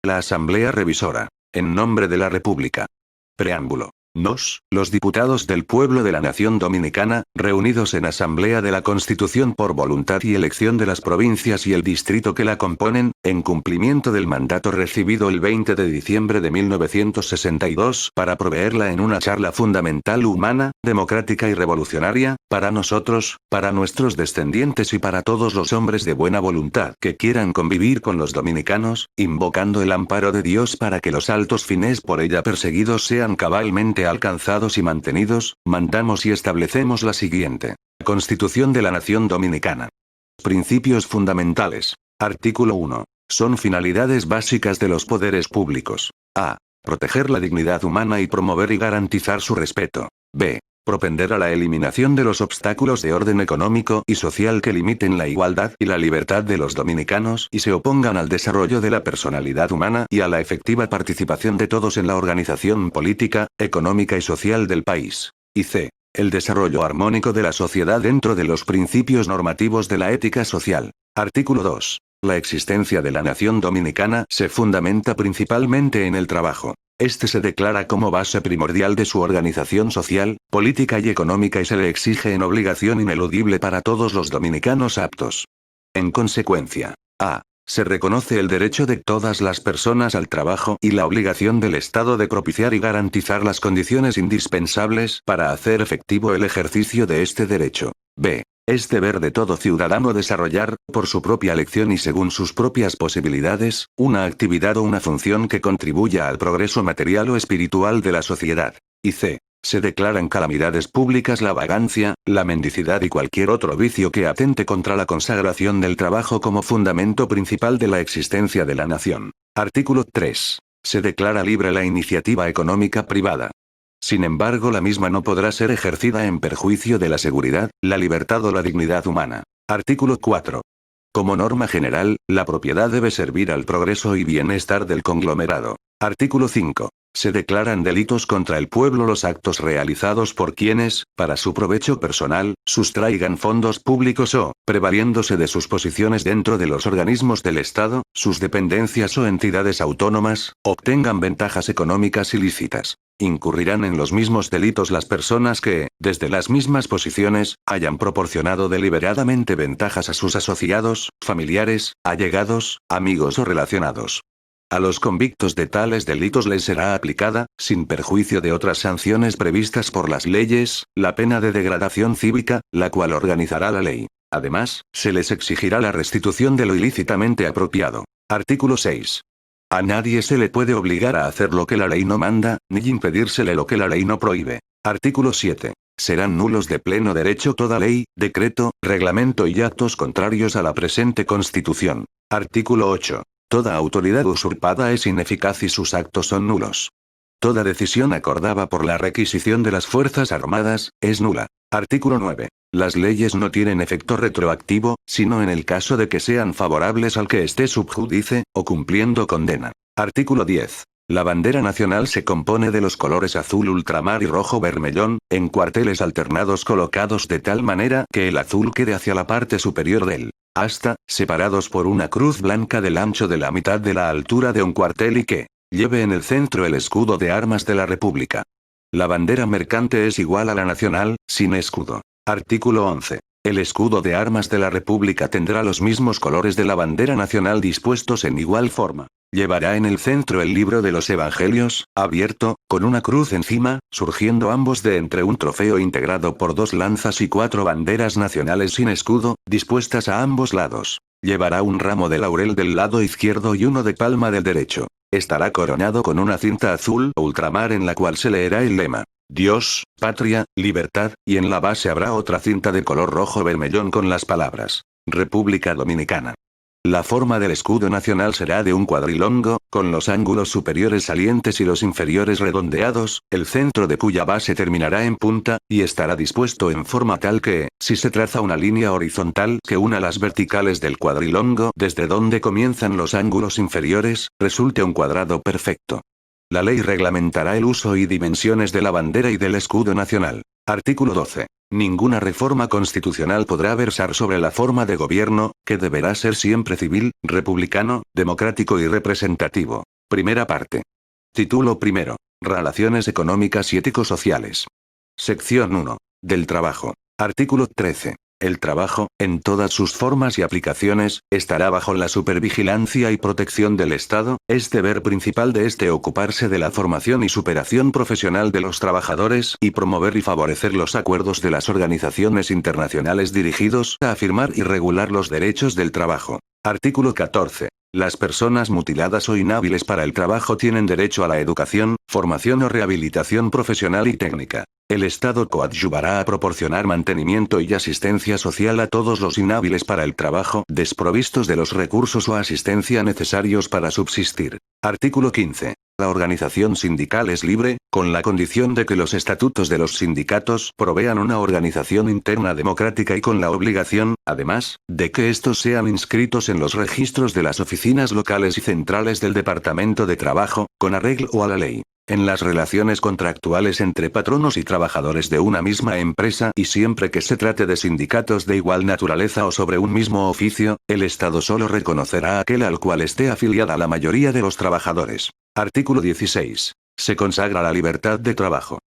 La Asamblea Revisora. En nombre de la República. Preámbulo. Nos, los diputados del pueblo de la Nación Dominicana, reunidos en Asamblea de la Constitución por voluntad y elección de las provincias y el distrito que la componen, en cumplimiento del mandato recibido el 20 de diciembre de 1962 para proveerla en una charla fundamental humana, democrática y revolucionaria, para nosotros, para nuestros descendientes y para todos los hombres de buena voluntad que quieran convivir con los dominicanos, invocando el amparo de Dios para que los altos fines por ella perseguidos sean cabalmente alcanzados y mantenidos, mandamos y establecemos la siguiente. Constitución de la Nación Dominicana. Principios fundamentales. Artículo 1. Son finalidades básicas de los poderes públicos. A. Proteger la dignidad humana y promover y garantizar su respeto. B. Propender a la eliminación de los obstáculos de orden económico y social que limiten la igualdad y la libertad de los dominicanos y se opongan al desarrollo de la personalidad humana y a la efectiva participación de todos en la organización política, económica y social del país. Y C. El desarrollo armónico de la sociedad dentro de los principios normativos de la ética social. Artículo 2. La existencia de la nación dominicana se fundamenta principalmente en el trabajo. Este se declara como base primordial de su organización social, política y económica y se le exige en obligación ineludible para todos los dominicanos aptos. En consecuencia, a. Se reconoce el derecho de todas las personas al trabajo y la obligación del Estado de propiciar y garantizar las condiciones indispensables para hacer efectivo el ejercicio de este derecho. B. Es deber de todo ciudadano desarrollar, por su propia elección y según sus propias posibilidades, una actividad o una función que contribuya al progreso material o espiritual de la sociedad. Y C. Se declaran calamidades públicas la vagancia, la mendicidad y cualquier otro vicio que atente contra la consagración del trabajo como fundamento principal de la existencia de la nación. Artículo 3. Se declara libre la iniciativa económica privada. Sin embargo, la misma no podrá ser ejercida en perjuicio de la seguridad, la libertad o la dignidad humana. Artículo 4. Como norma general, la propiedad debe servir al progreso y bienestar del conglomerado. Artículo 5. Se declaran delitos contra el pueblo los actos realizados por quienes, para su provecho personal, sustraigan fondos públicos o, prevaliéndose de sus posiciones dentro de los organismos del Estado, sus dependencias o entidades autónomas, obtengan ventajas económicas ilícitas. Incurrirán en los mismos delitos las personas que, desde las mismas posiciones, hayan proporcionado deliberadamente ventajas a sus asociados, familiares, allegados, amigos o relacionados. A los convictos de tales delitos les será aplicada, sin perjuicio de otras sanciones previstas por las leyes, la pena de degradación cívica, la cual organizará la ley. Además, se les exigirá la restitución de lo ilícitamente apropiado. Artículo 6. A nadie se le puede obligar a hacer lo que la ley no manda, ni impedírsele lo que la ley no prohíbe. Artículo 7. Serán nulos de pleno derecho toda ley, decreto, reglamento y actos contrarios a la presente Constitución. Artículo 8. Toda autoridad usurpada es ineficaz y sus actos son nulos. Toda decisión acordada por la requisición de las Fuerzas Armadas, es nula. Artículo 9. Las leyes no tienen efecto retroactivo, sino en el caso de que sean favorables al que esté sub judice, o cumpliendo condena. Artículo 10. La bandera nacional se compone de los colores azul ultramar y rojo vermellón, en cuarteles alternados colocados de tal manera que el azul quede hacia la parte superior del asta, separados por una cruz blanca del ancho de la mitad de la altura de un cuartel y que lleve en el centro el escudo de armas de la República. La bandera mercante es igual a la nacional, sin escudo. Artículo 11. El escudo de armas de la República tendrá los mismos colores de la bandera nacional dispuestos en igual forma. Llevará en el centro el libro de los Evangelios, abierto, con una cruz encima, surgiendo ambos de entre un trofeo integrado por 2 lanzas y 4 banderas nacionales sin escudo, dispuestas a ambos lados. Llevará un ramo de laurel del lado izquierdo y uno de palma del derecho. Estará coronado con una cinta azul ultramar en la cual se leerá el lema: Dios, patria, libertad, y en la base habrá otra cinta de color rojo vermellón con las palabras: República Dominicana. La forma del escudo nacional será de un cuadrilongo, con los ángulos superiores salientes y los inferiores redondeados, el centro de cuya base terminará en punta, y estará dispuesto en forma tal que, si se traza una línea horizontal que una las verticales del cuadrilongo desde donde comienzan los ángulos inferiores, resulte un cuadrado perfecto. La ley reglamentará el uso y dimensiones de la bandera y del escudo nacional. Artículo 12. Ninguna reforma constitucional podrá versar sobre la forma de gobierno, que deberá ser siempre civil, republicano, democrático y representativo. Primera parte. Título primero. Relaciones económicas y ético-sociales. Sección 1. Del trabajo. Artículo 13. El trabajo, en todas sus formas y aplicaciones, estará bajo la supervigilancia y protección del Estado. Es deber principal de este ocuparse de la formación y superación profesional de los trabajadores y promover y favorecer los acuerdos de las organizaciones internacionales dirigidos a afirmar y regular los derechos del trabajo. Artículo 14. Las personas mutiladas o inhábiles para el trabajo tienen derecho a la educación, formación o rehabilitación profesional y técnica. El Estado coadyuvará a proporcionar mantenimiento y asistencia social a todos los inhábiles para el trabajo, desprovistos de los recursos o asistencia necesarios para subsistir. Artículo 15. La organización sindical es libre, con la condición de que los estatutos de los sindicatos provean una organización interna democrática y con la obligación, además, de que estos sean inscritos en los registros de las oficinas locales y centrales del Departamento de Trabajo, con arreglo a la ley. En las relaciones contractuales entre patronos y trabajadores de una misma empresa y siempre que se trate de sindicatos de igual naturaleza o sobre un mismo oficio, el Estado solo reconocerá aquel al cual esté afiliada la mayoría de los trabajadores. Artículo 16. Se consagra la libertad de trabajo.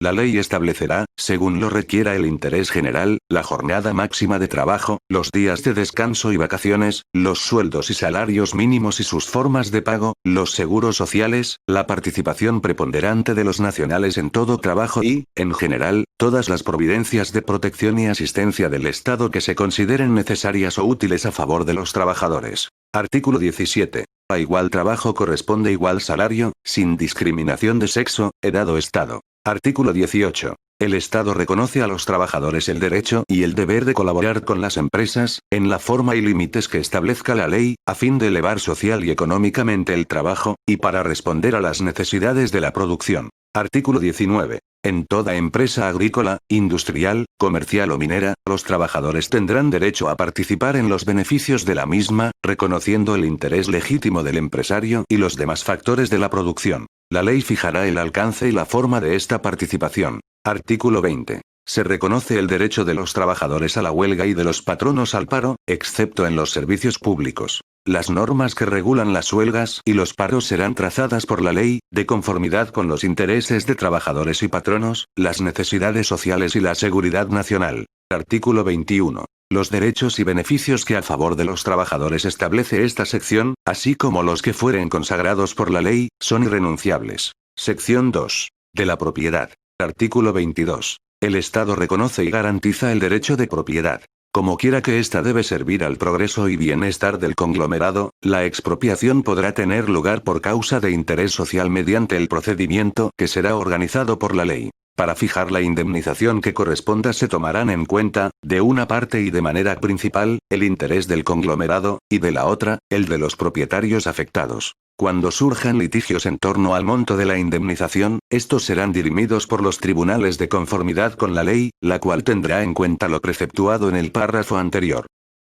La ley establecerá, según lo requiera el interés general, la jornada máxima de trabajo, los días de descanso y vacaciones, los sueldos y salarios mínimos y sus formas de pago, los seguros sociales, la participación preponderante de los nacionales en todo trabajo y, en general, todas las providencias de protección y asistencia del Estado que se consideren necesarias o útiles a favor de los trabajadores. Artículo 17. A igual trabajo corresponde igual salario, sin discriminación de sexo, edad o estado. Artículo 18. El Estado reconoce a los trabajadores el derecho y el deber de colaborar con las empresas, en la forma y límites que establezca la ley, a fin de elevar social y económicamente el trabajo, y para responder a las necesidades de la producción. Artículo 19. En toda empresa agrícola, industrial, comercial o minera, los trabajadores tendrán derecho a participar en los beneficios de la misma, reconociendo el interés legítimo del empresario y los demás factores de la producción. La ley fijará el alcance y la forma de esta participación. Artículo 20. Se reconoce el derecho de los trabajadores a la huelga y de los patronos al paro, excepto en los servicios públicos. Las normas que regulan las huelgas y los paros serán trazadas por la ley, de conformidad con los intereses de trabajadores y patronos, las necesidades sociales y la seguridad nacional. Artículo 21. Los derechos y beneficios que a favor de los trabajadores establece esta sección, así como los que fueren consagrados por la ley, son irrenunciables. Sección 2. De la propiedad. Artículo 22. El Estado reconoce y garantiza el derecho de propiedad. Como quiera que ésta debe servir al progreso y bienestar del conglomerado, la expropiación podrá tener lugar por causa de interés social mediante el procedimiento que será organizado por la ley. Para fijar la indemnización que corresponda se tomarán en cuenta, de una parte y de manera principal, el interés del conglomerado, y de la otra, el de los propietarios afectados. Cuando surjan litigios en torno al monto de la indemnización, estos serán dirimidos por los tribunales de conformidad con la ley, la cual tendrá en cuenta lo preceptuado en el párrafo anterior.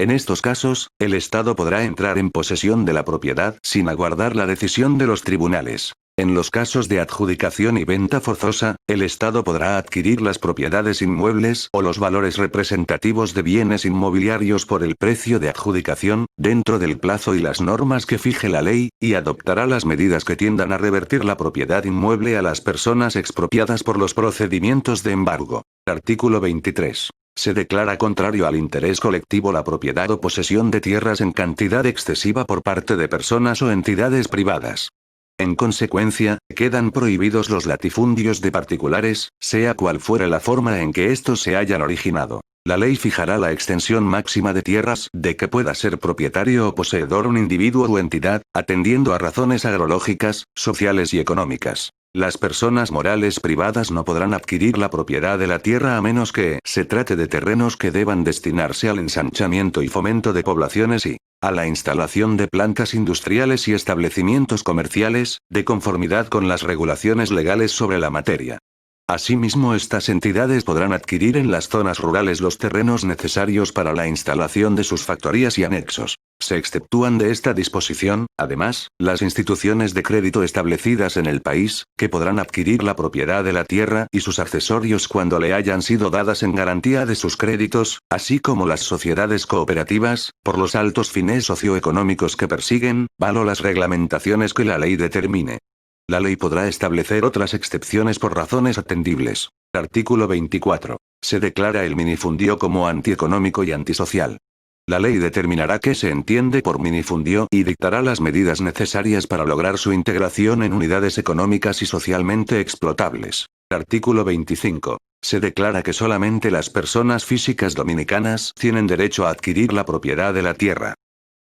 En estos casos, el Estado podrá entrar en posesión de la propiedad sin aguardar la decisión de los tribunales. En los casos de adjudicación y venta forzosa, el Estado podrá adquirir las propiedades inmuebles o los valores representativos de bienes inmobiliarios por el precio de adjudicación, dentro del plazo y las normas que fije la ley, y adoptará las medidas que tiendan a revertir la propiedad inmueble a las personas expropiadas por los procedimientos de embargo. Artículo 23. Se declara contrario al interés colectivo la propiedad o posesión de tierras en cantidad excesiva por parte de personas o entidades privadas. En consecuencia, quedan prohibidos los latifundios de particulares, sea cual fuera la forma en que estos se hayan originado. La ley fijará la extensión máxima de tierras de que pueda ser propietario o poseedor un individuo o entidad, atendiendo a razones agrológicas, sociales y económicas. Las personas morales privadas no podrán adquirir la propiedad de la tierra a menos que se trate de terrenos que deban destinarse al ensanchamiento y fomento de poblaciones y a la instalación de plantas industriales y establecimientos comerciales, de conformidad con las regulaciones legales sobre la materia. Asimismo, estas entidades podrán adquirir en las zonas rurales los terrenos necesarios para la instalación de sus factorías y anexos. Se exceptúan de esta disposición, además, las instituciones de crédito establecidas en el país, que podrán adquirir la propiedad de la tierra y sus accesorios cuando le hayan sido dadas en garantía de sus créditos, así como las sociedades cooperativas, por los altos fines socioeconómicos que persiguen, o las reglamentaciones que la ley determine. La ley podrá establecer otras excepciones por razones atendibles. Artículo 24. Se declara el minifundio como antieconómico y antisocial. La ley determinará qué se entiende por minifundio y dictará las medidas necesarias para lograr su integración en unidades económicas y socialmente explotables. Artículo 25. Se declara que solamente las personas físicas dominicanas tienen derecho a adquirir la propiedad de la tierra.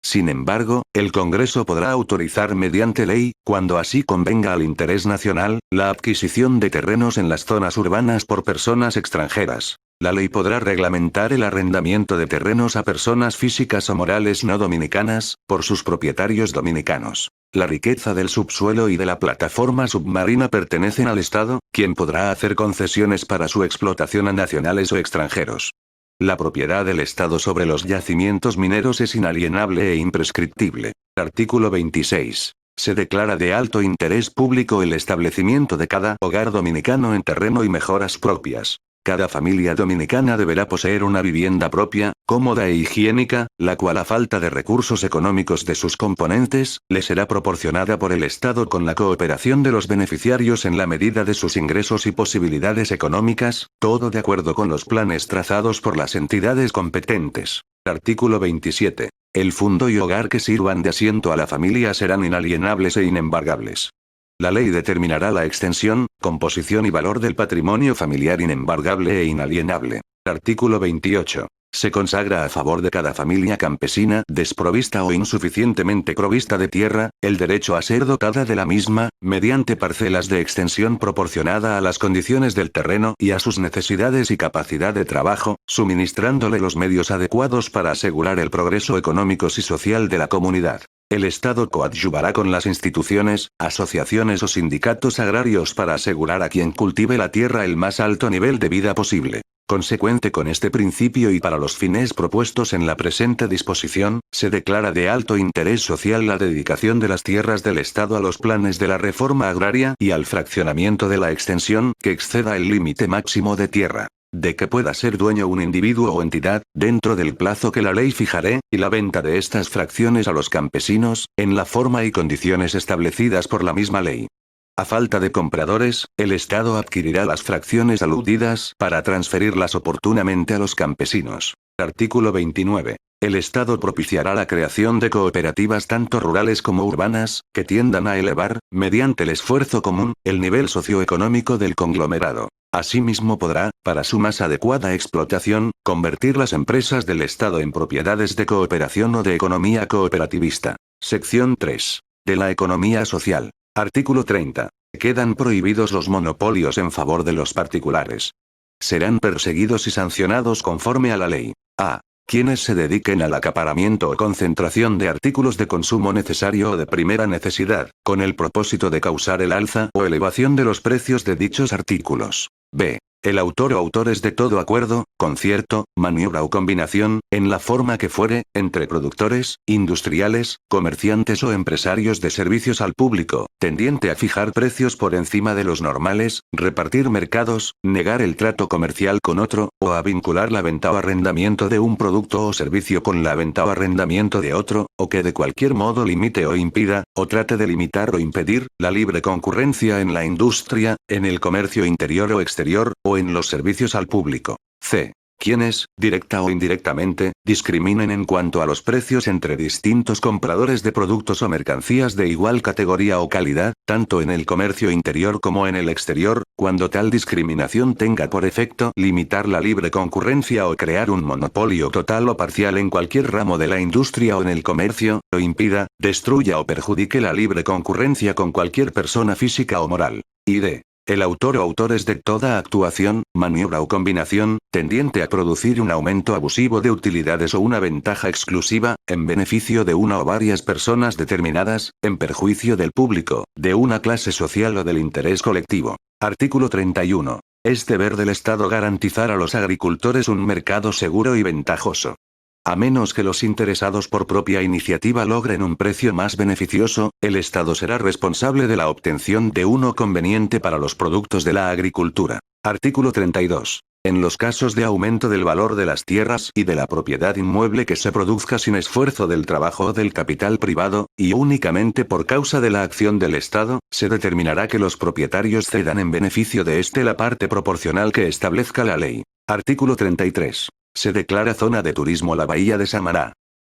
Sin embargo, el Congreso podrá autorizar mediante ley, cuando así convenga al interés nacional, la adquisición de terrenos en las zonas urbanas por personas extranjeras. La ley podrá reglamentar el arrendamiento de terrenos a personas físicas o morales no dominicanas, por sus propietarios dominicanos. La riqueza del subsuelo y de la plataforma submarina pertenecen al Estado, quien podrá hacer concesiones para su explotación a nacionales o extranjeros. La propiedad del Estado sobre los yacimientos mineros es inalienable e imprescriptible. Artículo 26. Se declara de alto interés público el establecimiento de cada hogar dominicano en terreno y mejoras propias. Cada familia dominicana deberá poseer una vivienda propia, cómoda e higiénica, la cual a falta de recursos económicos de sus componentes, le será proporcionada por el Estado con la cooperación de los beneficiarios en la medida de sus ingresos y posibilidades económicas, todo de acuerdo con los planes trazados por las entidades competentes. Artículo 27. El fundo y hogar que sirvan de asiento a la familia serán inalienables e inembargables. La ley determinará la extensión, composición y valor del patrimonio familiar inembargable e inalienable. Artículo 28. Se consagra a favor de cada familia campesina desprovista o insuficientemente provista de tierra, el derecho a ser dotada de la misma, mediante parcelas de extensión proporcionada a las condiciones del terreno y a sus necesidades y capacidad de trabajo, suministrándole los medios adecuados para asegurar el progreso económico y social de la comunidad. El Estado coadyuvará con las instituciones, asociaciones o sindicatos agrarios para asegurar a quien cultive la tierra el más alto nivel de vida posible. Consecuente con este principio y para los fines propuestos en la presente disposición, se declara de alto interés social la dedicación de las tierras del Estado a los planes de la reforma agraria y al fraccionamiento de la extensión que exceda el límite máximo de tierra de que pueda ser dueño un individuo o entidad, dentro del plazo que la ley fijaré, y la venta de estas fracciones a los campesinos, en la forma y condiciones establecidas por la misma ley. A falta de compradores, el Estado adquirirá las fracciones aludidas para transferirlas oportunamente a los campesinos. Artículo 29. El Estado propiciará la creación de cooperativas tanto rurales como urbanas, que tiendan a elevar, mediante el esfuerzo común, el nivel socioeconómico del conglomerado. Asimismo podrá, para su más adecuada explotación, convertir las empresas del Estado en propiedades de cooperación o de economía cooperativista. Sección 3. De la economía social. Artículo 30. Quedan prohibidos los monopolios en favor de los particulares. Serán perseguidos y sancionados conforme a la ley. A. Quienes se dediquen al acaparamiento o concentración de artículos de consumo necesario o de primera necesidad, con el propósito de causar el alza o elevación de los precios de dichos artículos. B. El autor o autores de todo acuerdo, concierto, maniobra o combinación, en la forma que fuere, entre productores, industriales, comerciantes o empresarios de servicios al público, tendiente a fijar precios por encima de los normales, repartir mercados, negar el trato comercial con otro, o a vincular la venta o arrendamiento de un producto o servicio con la venta o arrendamiento de otro, o que de cualquier modo limite o impida, o trate de limitar o impedir, la libre concurrencia en la industria, en el comercio interior o exterior, o en los servicios al público. C. Quienes, directa o indirectamente, discriminen en cuanto a los precios entre distintos compradores de productos o mercancías de igual categoría o calidad, tanto en el comercio interior como en el exterior, cuando tal discriminación tenga por efecto limitar la libre concurrencia o crear un monopolio total o parcial en cualquier ramo de la industria o en el comercio, o impida, destruya o perjudique la libre concurrencia con cualquier persona física o moral. Y D. El autor o autores de toda actuación, maniobra o combinación, tendiente a producir un aumento abusivo de utilidades o una ventaja exclusiva, en beneficio de una o varias personas determinadas, en perjuicio del público, de una clase social o del interés colectivo. Artículo 31. Es deber del Estado garantizar a los agricultores un mercado seguro y ventajoso. A menos que los interesados por propia iniciativa logren un precio más beneficioso, el Estado será responsable de la obtención de uno conveniente para los productos de la agricultura. Artículo 32. En los casos de aumento del valor de las tierras y de la propiedad inmueble que se produzca sin esfuerzo del trabajo o del capital privado, y únicamente por causa de la acción del Estado, se determinará que los propietarios cedan en beneficio de éste la parte proporcional que establezca la ley. Artículo 33. Se declara zona de turismo la bahía de Samaná.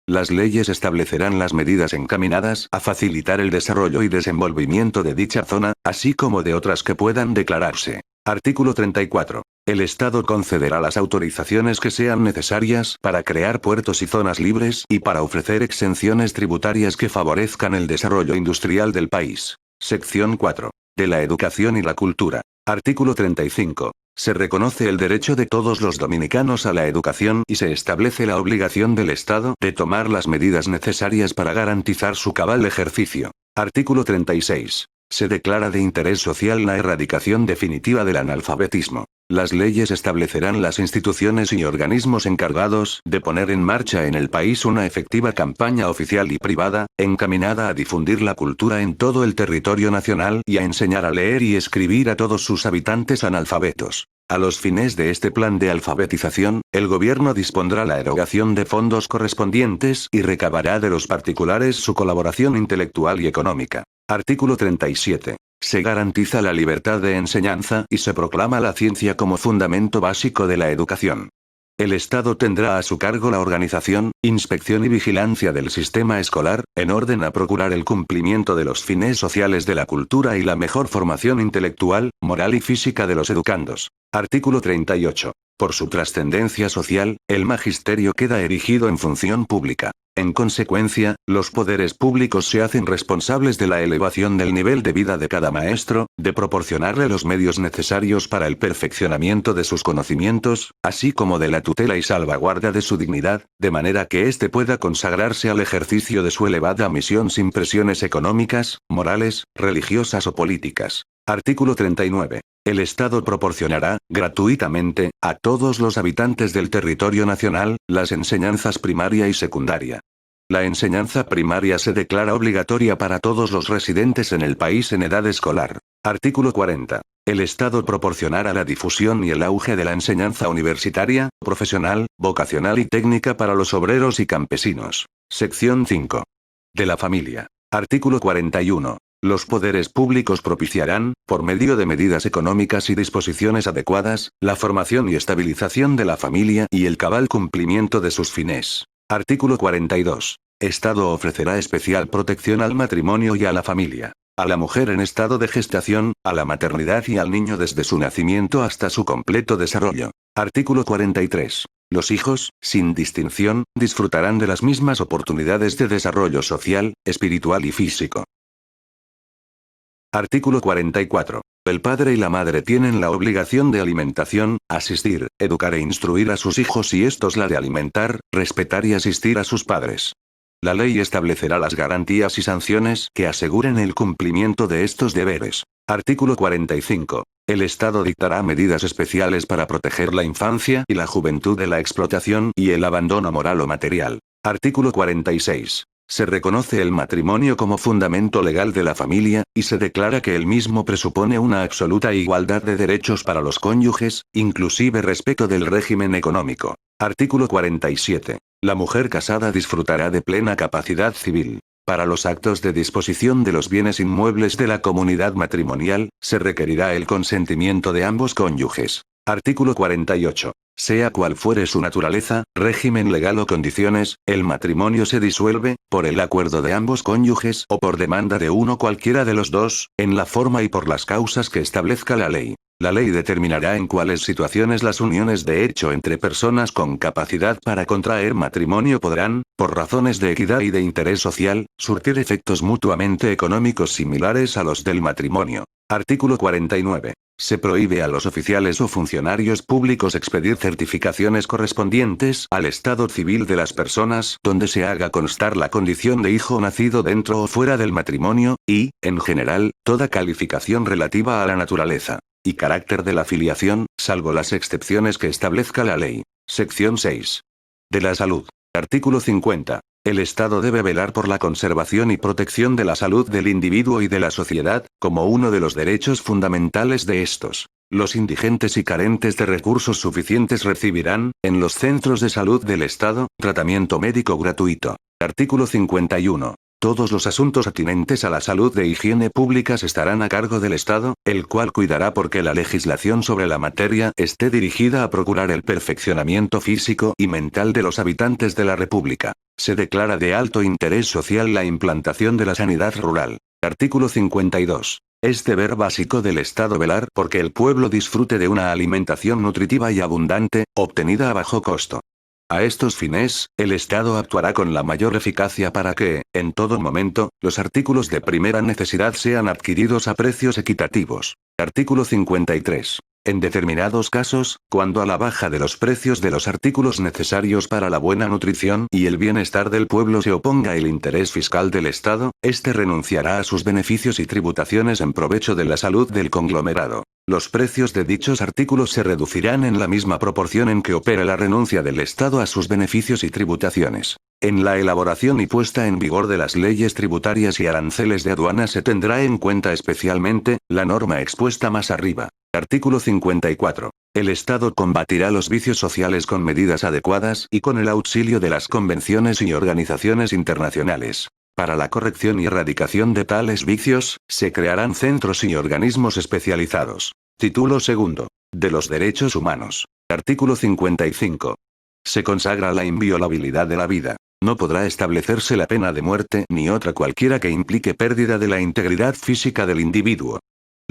Las leyes establecerán las medidas encaminadas a facilitar el desarrollo y desenvolvimiento de dicha zona, así como de otras que puedan declararse. Artículo 34. El Estado concederá las autorizaciones que sean necesarias para crear puertos y zonas libres y para ofrecer exenciones tributarias que favorezcan el desarrollo industrial del país. Sección 4. De la educación y la cultura. Artículo 35. Se reconoce el derecho de todos los dominicanos a la educación y se establece la obligación del Estado de tomar las medidas necesarias para garantizar su cabal ejercicio. Artículo 36. Se declara de interés social la erradicación definitiva del analfabetismo. Las leyes establecerán las instituciones y organismos encargados de poner en marcha en el país una efectiva campaña oficial y privada, encaminada a difundir la cultura en todo el territorio nacional y a enseñar a leer y escribir a todos sus habitantes analfabetos. A los fines de este plan de alfabetización, el gobierno dispondrá la erogación de fondos correspondientes y recabará de los particulares su colaboración intelectual y económica. Artículo 37. Se garantiza la libertad de enseñanza y se proclama la ciencia como fundamento básico de la educación. El Estado tendrá a su cargo la organización, inspección y vigilancia del sistema escolar, en orden a procurar el cumplimiento de los fines sociales de la cultura y la mejor formación intelectual, moral y física de los educandos. Artículo 38. Por su trascendencia social, el magisterio queda erigido en función pública. En consecuencia, los poderes públicos se hacen responsables de la elevación del nivel de vida de cada maestro, de proporcionarle los medios necesarios para el perfeccionamiento de sus conocimientos, así como de la tutela y salvaguarda de su dignidad, de manera que éste pueda consagrarse al ejercicio de su elevada misión sin presiones económicas, morales, religiosas o políticas. Artículo 39. El Estado proporcionará, gratuitamente, a todos los habitantes del territorio nacional, las enseñanzas primaria y secundaria. La enseñanza primaria se declara obligatoria para todos los residentes en el país en edad escolar. Artículo 40. El Estado proporcionará la difusión y el auge de la enseñanza universitaria, profesional, vocacional y técnica para los obreros y campesinos. Sección 5. De la familia. Artículo 41. Los poderes públicos propiciarán, por medio de medidas económicas y disposiciones adecuadas, la formación y estabilización de la familia y el cabal cumplimiento de sus fines. Artículo 42. Estado ofrecerá especial protección al matrimonio y a la familia, a la mujer en estado de gestación, a la maternidad y al niño desde su nacimiento hasta su completo desarrollo. Artículo 43. Los hijos, sin distinción, disfrutarán de las mismas oportunidades de desarrollo social, espiritual y físico. Artículo 44. El padre y la madre tienen la obligación de alimentación, asistir, educar e instruir a sus hijos y estos la de alimentar, respetar y asistir a sus padres. La ley establecerá las garantías y sanciones que aseguren el cumplimiento de estos deberes. Artículo 45. El Estado dictará medidas especiales para proteger la infancia y la juventud de la explotación y el abandono moral o material. Artículo 46. Se reconoce el matrimonio como fundamento legal de la familia, y se declara que el mismo presupone una absoluta igualdad de derechos para los cónyuges, inclusive respecto del régimen económico. Artículo 47. La mujer casada disfrutará de plena capacidad civil. Para los actos de disposición de los bienes inmuebles de la comunidad matrimonial, se requerirá el consentimiento de ambos cónyuges. Artículo 48. Sea cual fuere su naturaleza, régimen legal o condiciones, el matrimonio se disuelve, por el acuerdo de ambos cónyuges o por demanda de uno cualquiera de los dos, en la forma y por las causas que establezca la ley. La ley determinará en cuáles situaciones las uniones de hecho entre personas con capacidad para contraer matrimonio podrán, por razones de equidad y de interés social, surtir efectos mutuamente económicos similares a los del matrimonio. Artículo 49. Se prohíbe a los oficiales o funcionarios públicos expedir certificaciones correspondientes al estado civil de las personas donde se haga constar la condición de hijo nacido dentro o fuera del matrimonio, y, en general, toda calificación relativa a la naturaleza, y carácter de la filiación, salvo las excepciones que establezca la ley. Sección 6. De la salud. Artículo 50. El Estado debe velar por la conservación y protección de la salud del individuo y de la sociedad, como uno de los derechos fundamentales de estos. Los indigentes y carentes de recursos suficientes recibirán, en los centros de salud del Estado, tratamiento médico gratuito. Artículo 51. Todos los asuntos atinentes a la salud de higiene públicas estarán a cargo del Estado, el cual cuidará porque la legislación sobre la materia esté dirigida a procurar el perfeccionamiento físico y mental de los habitantes de la República. Se declara de alto interés social la implantación de la sanidad rural. Artículo 52. Es deber básico del Estado velar porque el pueblo disfrute de una alimentación nutritiva y abundante, obtenida a bajo costo. A estos fines, el Estado actuará con la mayor eficacia para que, en todo momento, los artículos de primera necesidad sean adquiridos a precios equitativos. Artículo 53. En determinados casos, cuando a la baja de los precios de los artículos necesarios para la buena nutrición y el bienestar del pueblo se oponga el interés fiscal del Estado, éste renunciará a sus beneficios y tributaciones en provecho de la salud del conglomerado. Los precios de dichos artículos se reducirán en la misma proporción en que opera la renuncia del Estado a sus beneficios y tributaciones. En la elaboración y puesta en vigor de las leyes tributarias y aranceles de aduana se tendrá en cuenta especialmente la norma expuesta más arriba. Artículo 54. El Estado combatirá los vicios sociales con medidas adecuadas y con el auxilio de las convenciones y organizaciones internacionales. Para la corrección y erradicación de tales vicios, se crearán centros y organismos especializados. Título segundo. De los derechos humanos. Artículo 55. Se consagra la inviolabilidad de la vida. No podrá establecerse la pena de muerte ni otra cualquiera que implique pérdida de la integridad física del individuo.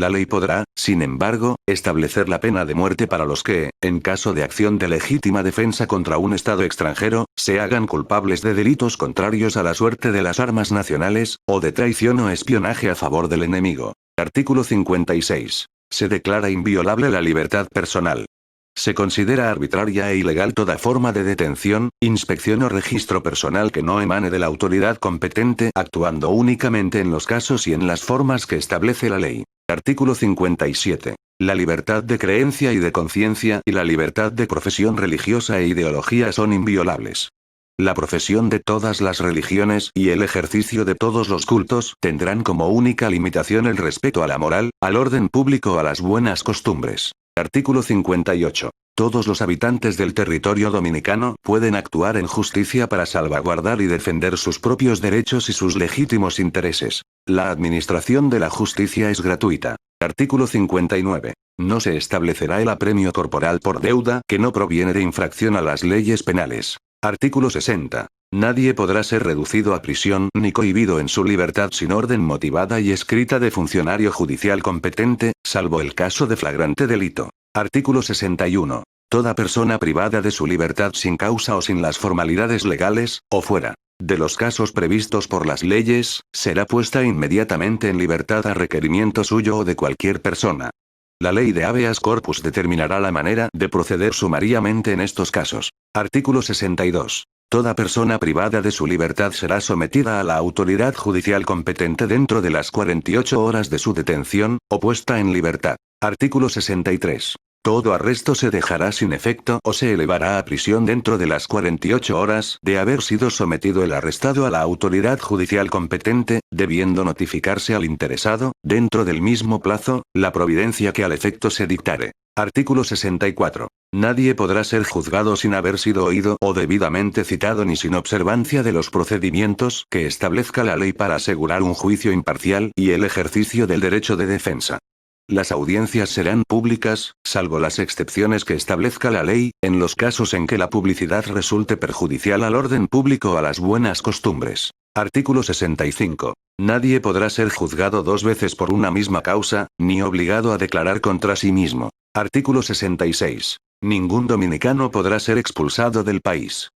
La ley podrá, sin embargo, establecer la pena de muerte para los que, en caso de acción de legítima defensa contra un Estado extranjero, se hagan culpables de delitos contrarios a la suerte de las armas nacionales, o de traición o espionaje a favor del enemigo. Artículo 56. Se declara inviolable la libertad personal. Se considera arbitraria e ilegal toda forma de detención, inspección o registro personal que no emane de la autoridad competente, actuando únicamente en los casos y en las formas que establece la ley. Artículo 57. La libertad de creencia y de conciencia y la libertad de profesión religiosa e ideología son inviolables. La profesión de todas las religiones y el ejercicio de todos los cultos tendrán como única limitación el respeto a la moral, al orden público o a las buenas costumbres. Artículo 58. Todos los habitantes del territorio dominicano pueden actuar en justicia para salvaguardar y defender sus propios derechos y sus legítimos intereses. La administración de la justicia es gratuita. Artículo 59. No se establecerá el apremio corporal por deuda que no proviene de infracción a las leyes penales. Artículo 60. Nadie podrá ser reducido a prisión ni cohibido en su libertad sin orden motivada y escrita de funcionario judicial competente, salvo el caso de flagrante delito. Artículo 61. Toda persona privada de su libertad sin causa o sin las formalidades legales, o fuera de los casos previstos por las leyes, será puesta inmediatamente en libertad a requerimiento suyo o de cualquier persona. La ley de habeas corpus determinará la manera de proceder sumariamente en estos casos. Artículo 62. Toda persona privada de su libertad será sometida a la autoridad judicial competente dentro de las 48 horas de su detención, o puesta en libertad. Artículo 63. Todo arresto se dejará sin efecto o se elevará a prisión dentro de las 48 horas de haber sido sometido el arrestado a la autoridad judicial competente, debiendo notificarse al interesado, dentro del mismo plazo, la providencia que al efecto se dictare. Artículo 64. Nadie podrá ser juzgado sin haber sido oído o debidamente citado ni sin observancia de los procedimientos que establezca la ley para asegurar un juicio imparcial y el ejercicio del derecho de defensa. Las audiencias serán públicas, salvo las excepciones que establezca la ley, en los casos en que la publicidad resulte perjudicial al orden público o a las buenas costumbres. Artículo 65. Nadie podrá ser juzgado dos veces por una misma causa, ni obligado a declarar contra sí mismo. Artículo 66. Ningún dominicano podrá ser expulsado del país.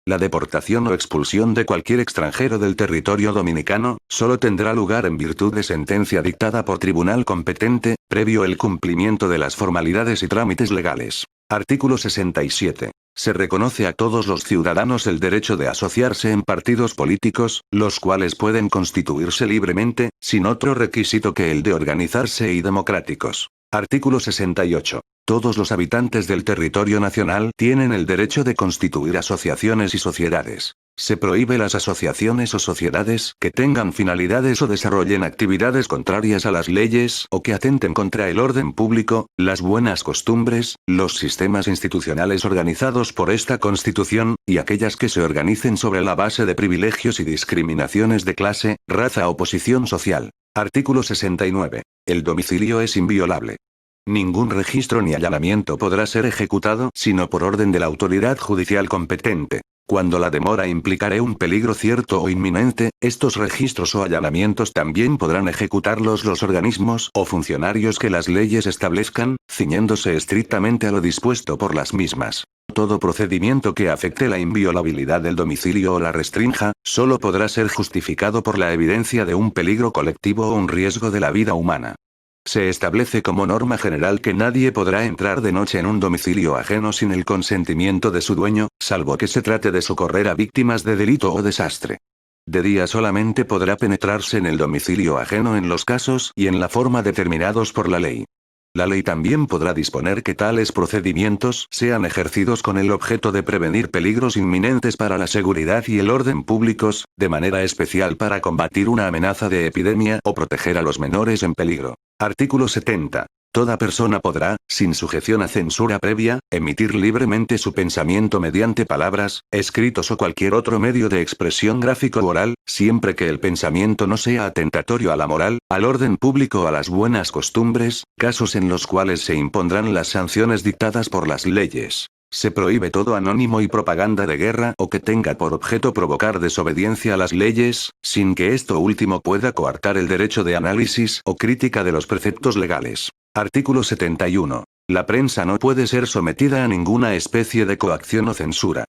La deportación o expulsión de cualquier extranjero del territorio dominicano solo tendrá lugar en virtud de sentencia dictada por tribunal competente, previo el cumplimiento de las formalidades y trámites legales. Artículo 67. Se reconoce a todos los ciudadanos el derecho de asociarse en partidos políticos, los cuales pueden constituirse libremente, sin otro requisito que el de organizarse y democráticos. Artículo 68. Todos los habitantes del territorio nacional tienen el derecho de constituir asociaciones y sociedades. Se prohíbe las asociaciones o sociedades que tengan finalidades o desarrollen actividades contrarias a las leyes o que atenten contra el orden público, las buenas costumbres, los sistemas institucionales organizados por esta Constitución, y aquellas que se organicen sobre la base de privilegios y discriminaciones de clase, raza o posición social. Artículo 69. El domicilio es inviolable. Ningún registro ni allanamiento podrá ser ejecutado sino por orden de la autoridad judicial competente. Cuando la demora implicare un peligro cierto o inminente, estos registros o allanamientos también podrán ejecutarlos los organismos o funcionarios que las leyes establezcan, ciñéndose estrictamente a lo dispuesto por las mismas. Todo procedimiento que afecte la inviolabilidad del domicilio o la restrinja, solo podrá ser justificado por la evidencia de un peligro colectivo o un riesgo de la vida humana. Se establece como norma general que nadie podrá entrar de noche en un domicilio ajeno sin el consentimiento de su dueño, salvo que se trate de socorrer a víctimas de delito o desastre. De día solamente podrá penetrarse en el domicilio ajeno en los casos y en la forma determinados por la ley. La ley también podrá disponer que tales procedimientos sean ejercidos con el objeto de prevenir peligros inminentes para la seguridad y el orden públicos, de manera especial para combatir una amenaza de epidemia o proteger a los menores en peligro. Artículo 70. Toda persona podrá, sin sujeción a censura previa, emitir libremente su pensamiento mediante palabras, escritos o cualquier otro medio de expresión gráfico o oral, siempre que el pensamiento no sea atentatorio a la moral, al orden público o a las buenas costumbres, casos en los cuales se impondrán las sanciones dictadas por las leyes. Se prohíbe todo anónimo y propaganda de guerra o que tenga por objeto provocar desobediencia a las leyes, sin que esto último pueda coartar el derecho de análisis o crítica de los preceptos legales. Artículo 71. La prensa no puede ser sometida a ninguna especie de coacción o censura.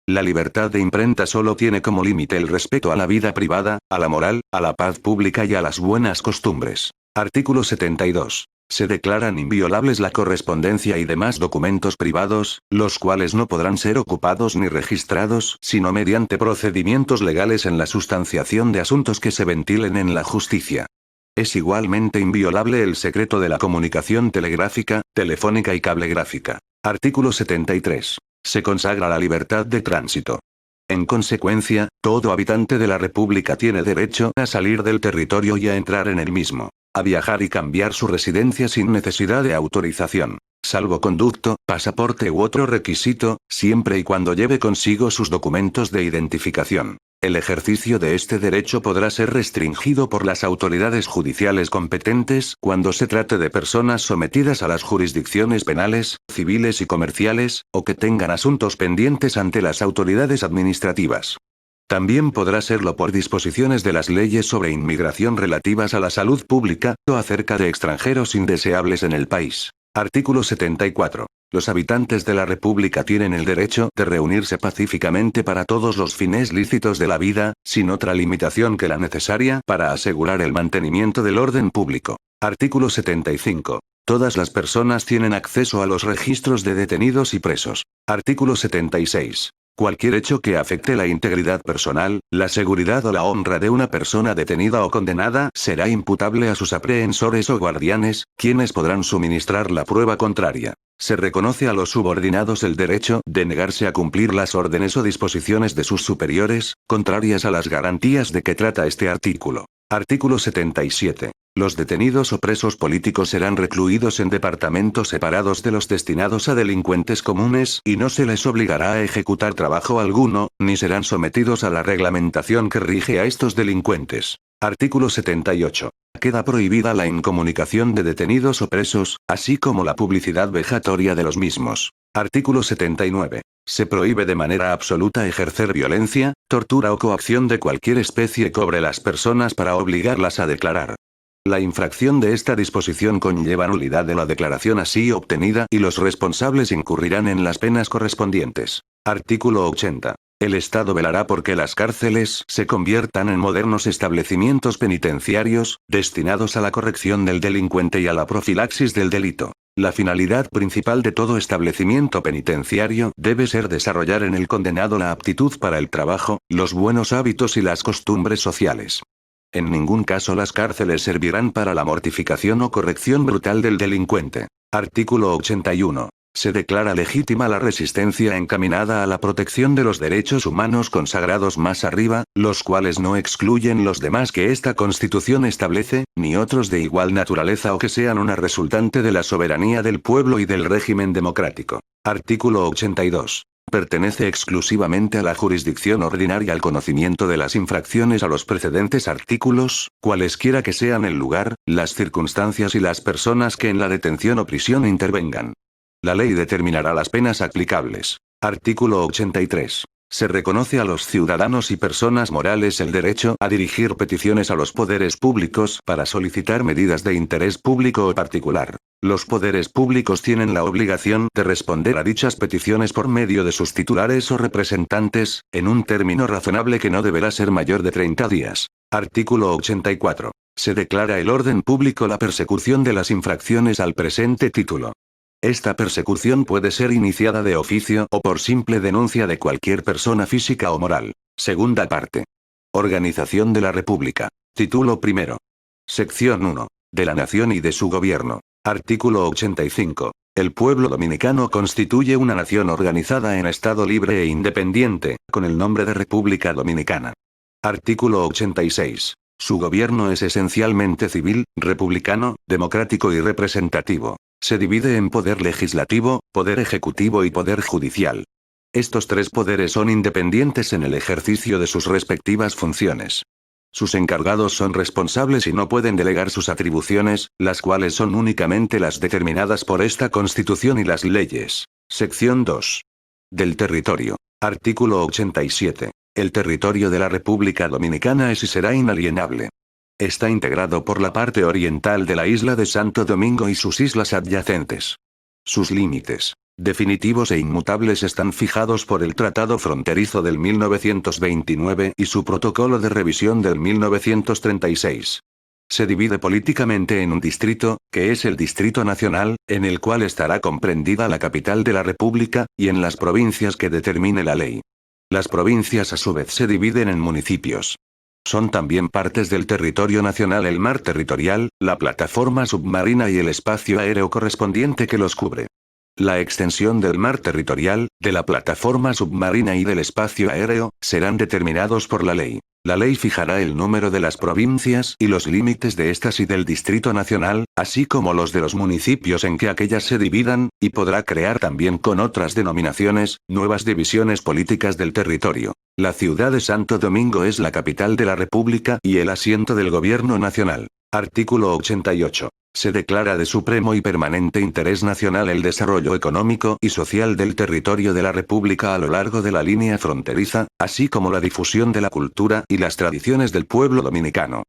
La libertad de imprenta solo tiene como límite el respeto a la vida privada, a la moral, a la paz pública y a las buenas costumbres. Artículo 72. Se declaran inviolables la correspondencia y demás documentos privados, los cuales no podrán ser ocupados ni registrados, sino mediante procedimientos legales en la sustanciación de asuntos que se ventilen en la justicia. Es igualmente inviolable el secreto de la comunicación telegráfica, telefónica y cablegráfica. Artículo 73. Se consagra la libertad de tránsito. En consecuencia, todo habitante de la República tiene derecho a salir del territorio y a entrar en el mismo, a viajar y cambiar su residencia sin necesidad de autorización, salvo conducto, pasaporte u otro requisito, siempre y cuando lleve consigo sus documentos de identificación. El ejercicio de este derecho podrá ser restringido por las autoridades judiciales competentes cuando se trate de personas sometidas a las jurisdicciones penales, civiles y comerciales, o que tengan asuntos pendientes ante las autoridades administrativas. También podrá serlo por disposiciones de las leyes sobre inmigración relativas a la salud pública, o acerca de extranjeros indeseables en el país. Artículo 74. Los habitantes de la República tienen el derecho de reunirse pacíficamente para todos los fines lícitos de la vida, sin otra limitación que la necesaria para asegurar el mantenimiento del orden público. Artículo 75. Todas las personas tienen acceso a los registros de detenidos y presos. Artículo 76. Cualquier hecho que afecte la integridad personal, la seguridad o la honra de una persona detenida o condenada será imputable a sus aprehensores o guardianes, quienes podrán suministrar la prueba contraria. Se reconoce a los subordinados el derecho de negarse a cumplir las órdenes o disposiciones de sus superiores, contrarias a las garantías de que trata este artículo. Artículo 77. Los detenidos o presos políticos serán recluidos en departamentos separados de los destinados a delincuentes comunes y no se les obligará a ejecutar trabajo alguno, ni serán sometidos a la reglamentación que rige a estos delincuentes. Artículo 78. Queda prohibida la incomunicación de detenidos o presos, así como la publicidad vejatoria de los mismos. Artículo 79. Se prohíbe de manera absoluta ejercer violencia, tortura o coacción de cualquier especie sobre las personas para obligarlas a declarar. La infracción de esta disposición conlleva nulidad de la declaración así obtenida y los responsables incurrirán en las penas correspondientes. Artículo 80. El Estado velará por que las cárceles se conviertan en modernos establecimientos penitenciarios, destinados a la corrección del delincuente y a la profilaxis del delito. La finalidad principal de todo establecimiento penitenciario debe ser desarrollar en el condenado la aptitud para el trabajo, los buenos hábitos y las costumbres sociales. En ningún caso las cárceles servirán para la mortificación o corrección brutal del delincuente. Artículo 81. Se declara legítima la resistencia encaminada a la protección de los derechos humanos consagrados más arriba, los cuales no excluyen los demás que esta Constitución establece, ni otros de igual naturaleza o que sean una resultante de la soberanía del pueblo y del régimen democrático. Artículo 82. Pertenece exclusivamente a la jurisdicción ordinaria el conocimiento de las infracciones a los precedentes artículos, cualesquiera que sean el lugar, las circunstancias y las personas que en la detención o prisión intervengan. La ley determinará las penas aplicables. Artículo 83. Se reconoce a los ciudadanos y personas morales el derecho a dirigir peticiones a los poderes públicos para solicitar medidas de interés público o particular. Los poderes públicos tienen la obligación de responder a dichas peticiones por medio de sus titulares o representantes, en un término razonable que no deberá ser mayor de 30 días. Artículo 84. Se declara el orden público la persecución de las infracciones al presente título. Esta persecución puede ser iniciada de oficio o por simple denuncia de cualquier persona física o moral. Segunda parte. Organización de la República. Título primero. Sección 1. De la Nación y de su Gobierno. Artículo 85. El pueblo dominicano constituye una nación organizada en Estado libre e independiente, con el nombre de República Dominicana. Artículo 86. Su gobierno es esencialmente civil, republicano, democrático y representativo. Se divide en poder legislativo, poder ejecutivo y poder judicial. Estos tres poderes son independientes en el ejercicio de sus respectivas funciones. Sus encargados son responsables y no pueden delegar sus atribuciones, las cuales son únicamente las determinadas por esta Constitución y las leyes. Sección 2. Del territorio. Artículo 87. El territorio de la República Dominicana es y será inalienable. Está integrado por la parte oriental de la isla de Santo Domingo y sus islas adyacentes. Sus límites, definitivos e inmutables, están fijados por el Tratado Fronterizo del 1929 y su Protocolo de Revisión del 1936. Se divide políticamente en un distrito, que es el Distrito Nacional, en el cual estará comprendida la capital de la República, y en las provincias que determine la ley. Las provincias a su vez se dividen en municipios. Son también partes del territorio nacional el mar territorial, la plataforma submarina y el espacio aéreo correspondiente que los cubre. La extensión del mar territorial, de la plataforma submarina y del espacio aéreo, serán determinados por la ley. La ley fijará el número de las provincias y los límites de estas y del Distrito Nacional, así como los de los municipios en que aquellas se dividan, y podrá crear también con otras denominaciones, nuevas divisiones políticas del territorio. La ciudad de Santo Domingo es la capital de la República y el asiento del Gobierno Nacional. Artículo 88. Se declara de supremo y permanente interés nacional el desarrollo económico y social del territorio de la República a lo largo de la línea fronteriza, así como la difusión de la cultura y las tradiciones del pueblo dominicano.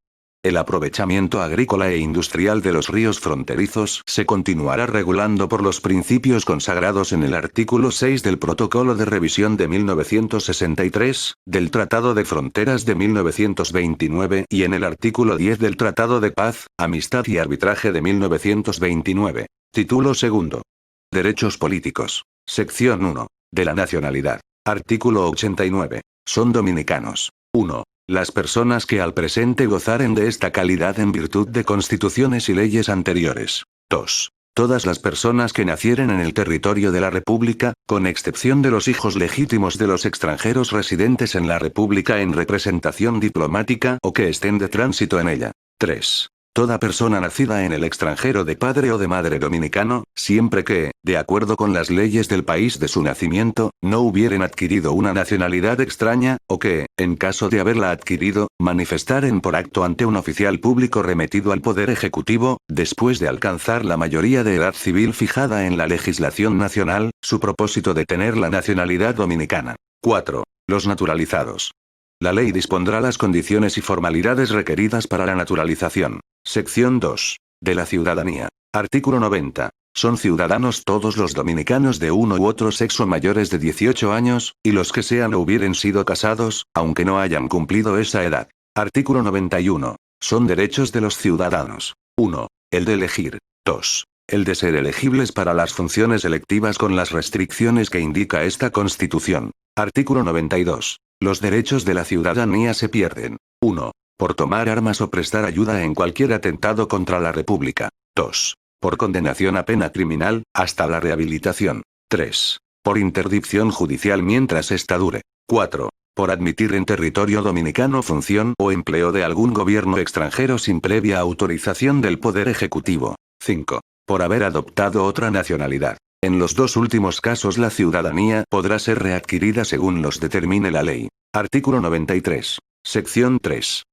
El aprovechamiento agrícola e industrial de los ríos fronterizos se continuará regulando por los principios consagrados en el artículo 6 del Protocolo de Revisión de 1963, del Tratado de Fronteras de 1929 y en el artículo 10 del Tratado de Paz, Amistad y Arbitraje de 1929. Título segundo. Derechos políticos. Sección 1. De la nacionalidad. Artículo 89. Son dominicanos. 1. Las personas que al presente gozaren de esta calidad en virtud de constituciones y leyes anteriores. 2. Todas las personas que nacieren en el territorio de la República, con excepción de los hijos legítimos de los extranjeros residentes en la República en representación diplomática o que estén de tránsito en ella. 3. Toda persona nacida en el extranjero de padre o de madre dominicano, siempre que, de acuerdo con las leyes del país de su nacimiento, no hubieren adquirido una nacionalidad extraña, o que, en caso de haberla adquirido, manifestaren por acto ante un oficial público remetido al Poder Ejecutivo, después de alcanzar la mayoría de edad civil fijada en la legislación nacional, su propósito de tener la nacionalidad dominicana. 4. Los naturalizados. La ley dispondrá las condiciones y formalidades requeridas para la naturalización. Sección 2. De la ciudadanía. Artículo 90. Son ciudadanos todos los dominicanos de uno u otro sexo mayores de 18 años, y los que sean o hubieren sido casados, aunque no hayan cumplido esa edad. Artículo 91. Son derechos de los ciudadanos. 1. El de elegir. 2. El de ser elegibles para las funciones electivas con las restricciones que indica esta Constitución. Artículo 92. Los derechos de la ciudadanía se pierden. 1. Por tomar armas o prestar ayuda en cualquier atentado contra la República. 2. Por condenación a pena criminal, hasta la rehabilitación. 3. Por interdicción judicial mientras esta dure. 4. Por admitir en territorio dominicano función o empleo de algún gobierno extranjero sin previa autorización del Poder Ejecutivo. 5. Por haber adoptado otra nacionalidad. En los dos últimos casos la ciudadanía podrá ser readquirida según los determine la ley. Artículo 93. Sección 3.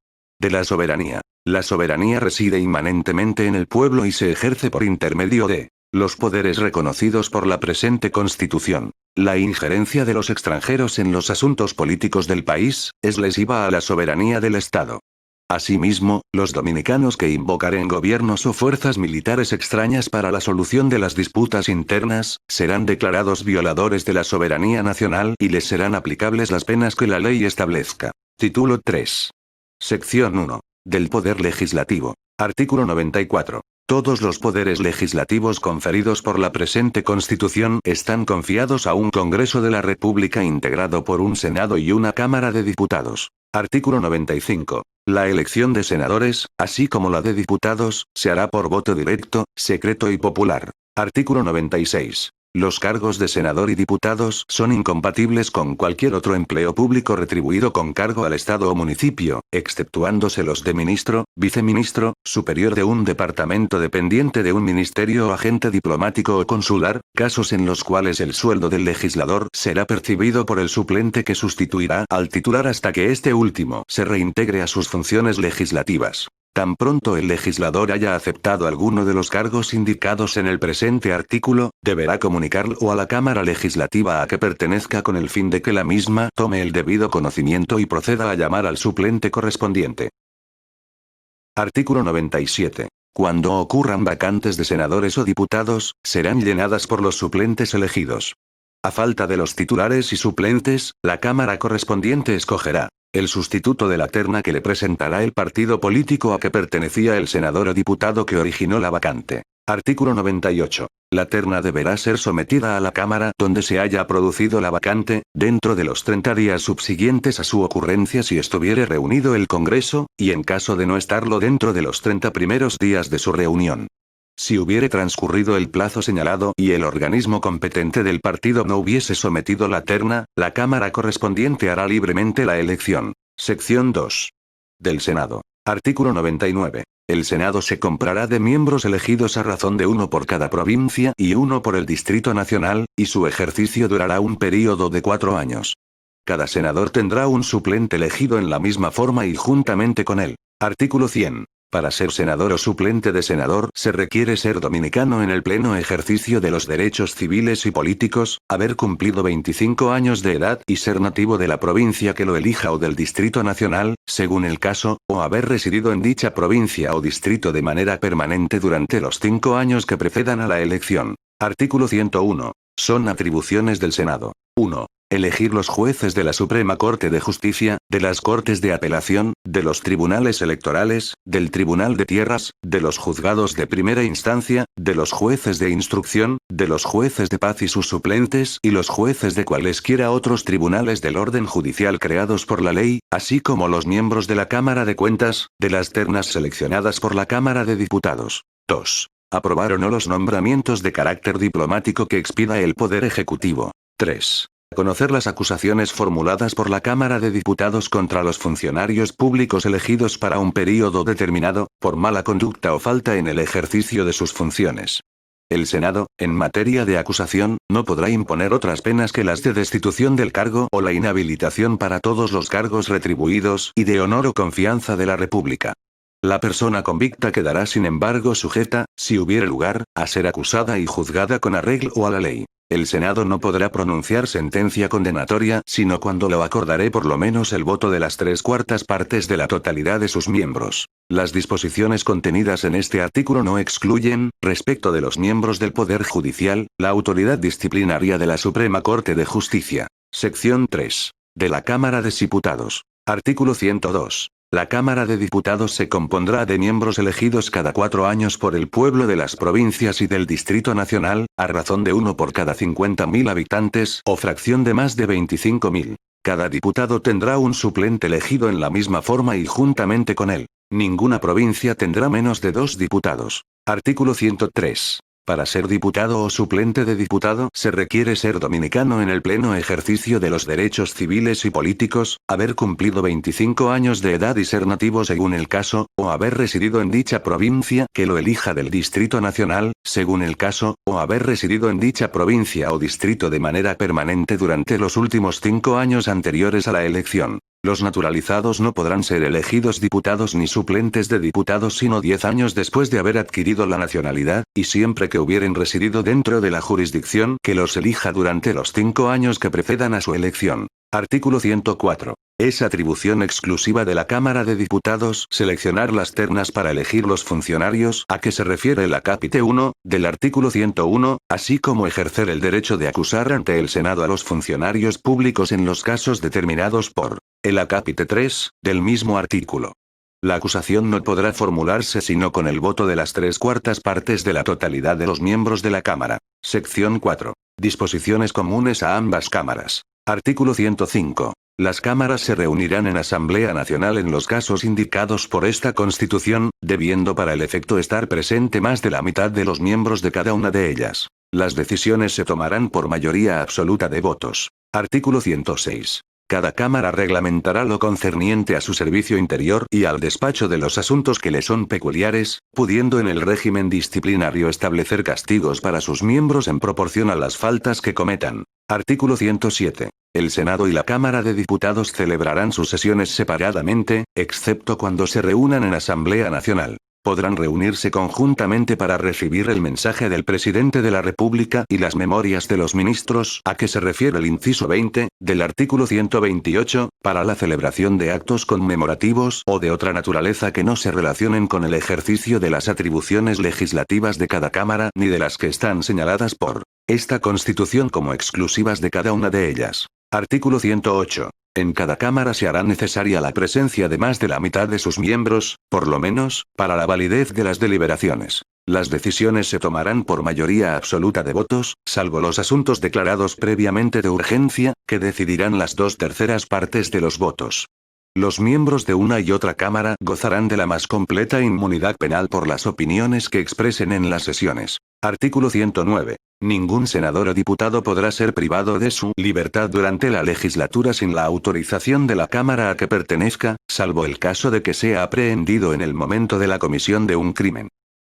De la soberanía. La soberanía reside inmanentemente en el pueblo y se ejerce por intermedio de los poderes reconocidos por la presente Constitución. La injerencia de los extranjeros en los asuntos políticos del país es lesiva a la soberanía del Estado. Asimismo, los dominicanos que invocaren gobiernos o fuerzas militares extrañas para la solución de las disputas internas, serán declarados violadores de la soberanía nacional y les serán aplicables las penas que la ley establezca. Título 3. Sección 1. Del Poder Legislativo. Artículo 94. Todos los poderes legislativos conferidos por la presente Constitución están confiados a un Congreso de la República integrado por un Senado y una Cámara de Diputados. Artículo 95. La elección de senadores, así como la de diputados, se hará por voto directo, secreto y popular. Artículo 96. Los cargos de senador y diputados son incompatibles con cualquier otro empleo público retribuido con cargo al Estado o municipio, exceptuándose los de ministro, viceministro, superior de un departamento dependiente de un ministerio o agente diplomático o consular, casos en los cuales el sueldo del legislador será percibido por el suplente que sustituirá al titular hasta que este último se reintegre a sus funciones legislativas. Tan pronto el legislador haya aceptado alguno de los cargos indicados en el presente artículo, deberá comunicarlo a la Cámara Legislativa a que pertenezca con el fin de que la misma tome el debido conocimiento y proceda a llamar al suplente correspondiente. Artículo 97. Cuando ocurran vacantes de senadores o diputados, serán llenadas por los suplentes elegidos. A falta de los titulares y suplentes, la Cámara correspondiente escogerá el sustituto de la terna que le presentará el partido político a que pertenecía el senador o diputado que originó la vacante. Artículo 98. La terna deberá ser sometida a la Cámara donde se haya producido la vacante, dentro de los 30 días subsiguientes a su ocurrencia si estuviere reunido el Congreso, y en caso de no estarlo dentro de los 30 primeros días de su reunión. Si hubiere transcurrido el plazo señalado y el organismo competente del partido no hubiese sometido la terna, la Cámara correspondiente hará libremente la elección. Sección 2. Del Senado. Artículo 99. El Senado se comprará de miembros elegidos a razón de uno por cada provincia y uno por el Distrito Nacional, y su ejercicio durará un período de 4 años. Cada senador tendrá un suplente elegido en la misma forma y juntamente con él. Artículo 100. Para ser senador o suplente de senador se requiere ser dominicano en el pleno ejercicio de los derechos civiles y políticos, haber cumplido 25 años de edad y ser nativo de la provincia que lo elija o del Distrito Nacional, según el caso, o haber residido en dicha provincia o distrito de manera permanente durante los 5 años que precedan a la elección. Artículo 101. Son atribuciones del Senado. 1. Elegir los jueces de la Suprema Corte de Justicia, de las Cortes de Apelación, de los tribunales electorales, del Tribunal de Tierras, de los juzgados de primera instancia, de los jueces de instrucción, de los jueces de paz y sus suplentes y los jueces de cualesquiera otros tribunales del orden judicial creados por la ley, así como los miembros de la Cámara de Cuentas, de las ternas seleccionadas por la Cámara de Diputados. 2. Aprobar o no los nombramientos de carácter diplomático que expida el Poder Ejecutivo. 3. Conocer las acusaciones formuladas por la Cámara de Diputados contra los funcionarios públicos elegidos para un período determinado, por mala conducta o falta en el ejercicio de sus funciones. El Senado, en materia de acusación, no podrá imponer otras penas que las de destitución del cargo o la inhabilitación para todos los cargos retribuidos y de honor o confianza de la República. La persona convicta quedará sin embargo sujeta, si hubiere lugar, a ser acusada y juzgada con arreglo a la ley. El Senado no podrá pronunciar sentencia condenatoria sino cuando lo acordare por lo menos el voto de las 3/4 partes de la totalidad de sus miembros. Las disposiciones contenidas en este artículo no excluyen, respecto de los miembros del Poder Judicial, la autoridad disciplinaria de la Suprema Corte de Justicia. Sección 3. De la Cámara de Diputados. Artículo 102. La Cámara de Diputados se compondrá de miembros elegidos cada 4 años por el pueblo de las provincias y del Distrito Nacional, a razón de uno por cada 50.000 habitantes o fracción de más de 25.000. Cada diputado tendrá un suplente elegido en la misma forma y juntamente con él. Ninguna provincia tendrá menos de 2 diputados. Artículo 103. Para ser diputado o suplente de diputado se requiere ser dominicano en el pleno ejercicio de los derechos civiles y políticos, haber cumplido 25 años de edad y ser nativo según el caso, o haber residido en dicha provincia que lo elija del Distrito Nacional, según el caso, o haber residido en dicha provincia o distrito de manera permanente durante los últimos 5 años anteriores a la elección. Los naturalizados no podrán ser elegidos diputados ni suplentes de diputados sino 10 años después de haber adquirido la nacionalidad, y siempre que hubieren residido dentro de la jurisdicción que los elija durante los 5 años que precedan a su elección. Artículo 104. Es atribución exclusiva de la Cámara de Diputados seleccionar las ternas para elegir los funcionarios a que se refiere el acápite 1, del artículo 101, así como ejercer el derecho de acusar ante el Senado a los funcionarios públicos en los casos determinados por el acápite 3, del mismo artículo. La acusación no podrá formularse sino con el voto de las 3/4 partes de la totalidad de los miembros de la Cámara. Sección 4. Disposiciones comunes a ambas cámaras. Artículo 105. Las cámaras se reunirán en Asamblea Nacional en los casos indicados por esta Constitución, debiendo para el efecto estar presente más de la mitad de los miembros de cada una de ellas. Las decisiones se tomarán por mayoría absoluta de votos. Artículo 106. Cada cámara reglamentará lo concerniente a su servicio interior y al despacho de los asuntos que le son peculiares, pudiendo en el régimen disciplinario establecer castigos para sus miembros en proporción a las faltas que cometan. Artículo 107. El Senado y la Cámara de Diputados celebrarán sus sesiones separadamente, excepto cuando se reúnan en Asamblea Nacional. Podrán reunirse conjuntamente para recibir el mensaje del Presidente de la República y las memorias de los ministros, a que se refiere el inciso 20, del artículo 128, para la celebración de actos conmemorativos o de otra naturaleza que no se relacionen con el ejercicio de las atribuciones legislativas de cada Cámara ni de las que están señaladas por esta Constitución como exclusivas de cada una de ellas. Artículo 108. En cada Cámara se hará necesaria la presencia de más de la mitad de sus miembros, por lo menos, para la validez de las deliberaciones. Las decisiones se tomarán por mayoría absoluta de votos, salvo los asuntos declarados previamente de urgencia, que decidirán las 2/3 partes de los votos. Los miembros de una y otra Cámara gozarán de la más completa inmunidad penal por las opiniones que expresen en las sesiones. Artículo 109. Ningún senador o diputado podrá ser privado de su libertad durante la legislatura sin la autorización de la Cámara a que pertenezca, salvo el caso de que sea aprehendido en el momento de la comisión de un crimen.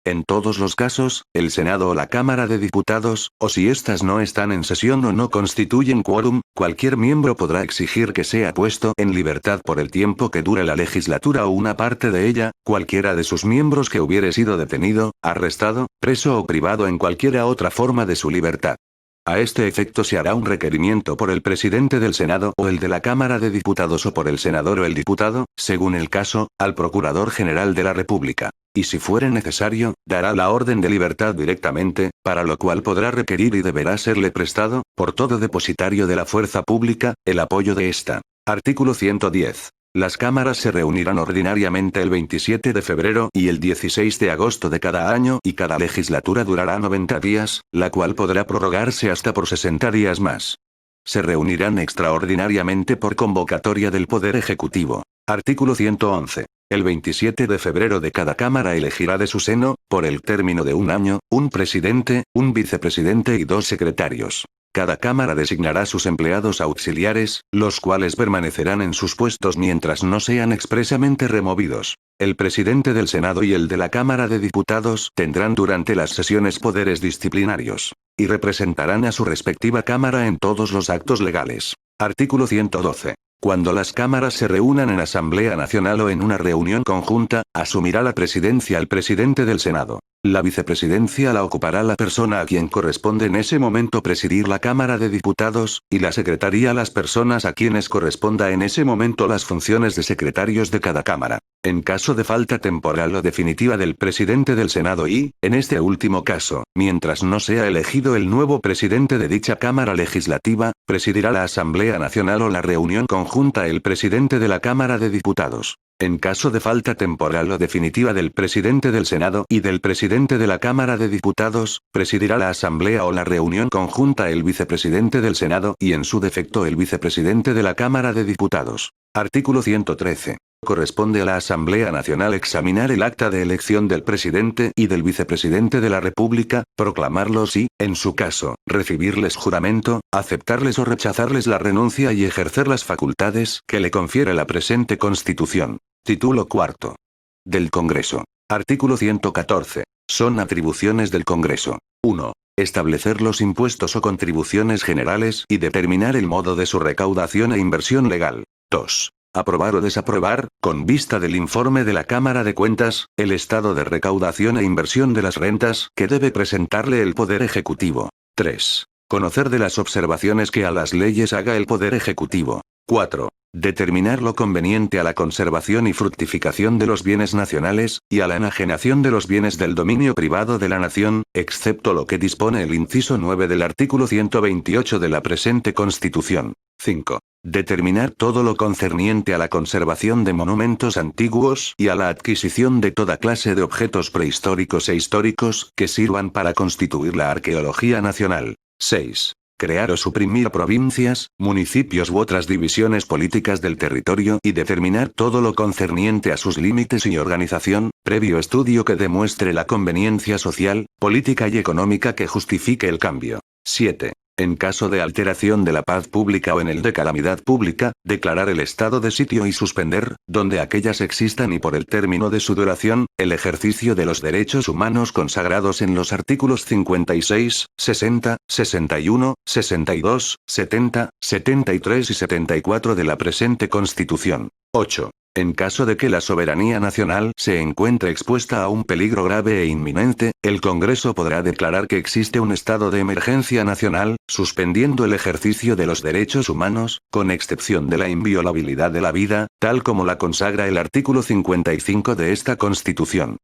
En todos los casos, el Senado o la Cámara de Diputados, o si éstas no están en sesión o no constituyen quórum, cualquier miembro podrá exigir que sea puesto en libertad por el tiempo que dure la legislatura o una parte de ella, cualquiera de sus miembros que hubiere sido detenido, arrestado, preso o privado en cualquiera otra forma de su libertad. A este efecto se hará un requerimiento por el presidente del Senado o el de la Cámara de Diputados o por el senador o el diputado, según el caso, al Procurador General de la República. Y si fuere necesario, dará la orden de libertad directamente, para lo cual podrá requerir y deberá serle prestado, por todo depositario de la fuerza pública, el apoyo de esta. Artículo 110. Las cámaras se reunirán ordinariamente el 27 de febrero y el 16 de agosto de cada año y cada legislatura durará 90 días, la cual podrá prorrogarse hasta por 60 días más. Se reunirán extraordinariamente por convocatoria del Poder Ejecutivo. Artículo 111. El 27 de febrero de cada Cámara elegirá de su seno, por el término de un año, un presidente, un vicepresidente y 2 secretarios. Cada Cámara designará sus empleados auxiliares, los cuales permanecerán en sus puestos mientras no sean expresamente removidos. El presidente del Senado y el de la Cámara de Diputados tendrán durante las sesiones poderes disciplinarios, y representarán a su respectiva Cámara en todos los actos legales. Artículo 112. Cuando las cámaras se reúnan en Asamblea Nacional o en una reunión conjunta, asumirá la presidencia el presidente del Senado. La vicepresidencia la ocupará la persona a quien corresponde en ese momento presidir la Cámara de Diputados, y la secretaría las personas a quienes corresponda en ese momento las funciones de secretarios de cada Cámara. En caso de falta temporal o definitiva del presidente del Senado y, en este último caso, mientras no sea elegido el nuevo presidente de dicha Cámara Legislativa, presidirá la Asamblea Nacional o la reunión conjunta el presidente de la Cámara de Diputados. En caso de falta temporal o definitiva del presidente del Senado y del presidente de la Cámara de Diputados, presidirá la asamblea o la reunión conjunta el vicepresidente del Senado y en su defecto el vicepresidente de la Cámara de Diputados. Artículo 113. Corresponde a la Asamblea Nacional examinar el acta de elección del presidente y del vicepresidente de la República, proclamarlos y, en su caso, recibirles juramento, aceptarles o rechazarles la renuncia y ejercer las facultades que le confiere la presente Constitución. Título cuarto. Del Congreso. Artículo 114. Son atribuciones del Congreso. 1. Establecer los impuestos o contribuciones generales y determinar el modo de su recaudación e inversión legal. 2. Aprobar o desaprobar, con vista del informe de la Cámara de Cuentas, el estado de recaudación e inversión de las rentas que debe presentarle el Poder Ejecutivo. 3. Conocer de las observaciones que a las leyes haga el Poder Ejecutivo. 4. Determinar lo conveniente a la conservación y fructificación de los bienes nacionales, y a la enajenación de los bienes del dominio privado de la nación, excepto lo que dispone el inciso 9 del artículo 128 de la presente Constitución. 5. Determinar todo lo concerniente a la conservación de monumentos antiguos y a la adquisición de toda clase de objetos prehistóricos e históricos que sirvan para constituir la arqueología nacional. 6. Crear o suprimir provincias, municipios u otras divisiones políticas del territorio y determinar todo lo concerniente a sus límites y organización, previo estudio que demuestre la conveniencia social, política y económica que justifique el cambio. 7. En caso de alteración de la paz pública o en el de calamidad pública, declarar el estado de sitio y suspender, donde aquellas existan y por el término de su duración, el ejercicio de los derechos humanos consagrados en los artículos 56, 60, 61, 62, 70, 73 y 74 de la presente Constitución. 8. En caso de que la soberanía nacional se encuentre expuesta a un peligro grave e inminente, el Congreso podrá declarar que existe un estado de emergencia nacional, suspendiendo el ejercicio de los derechos humanos, con excepción de la inviolabilidad de la vida, tal como la consagra el artículo 55 de esta Constitución.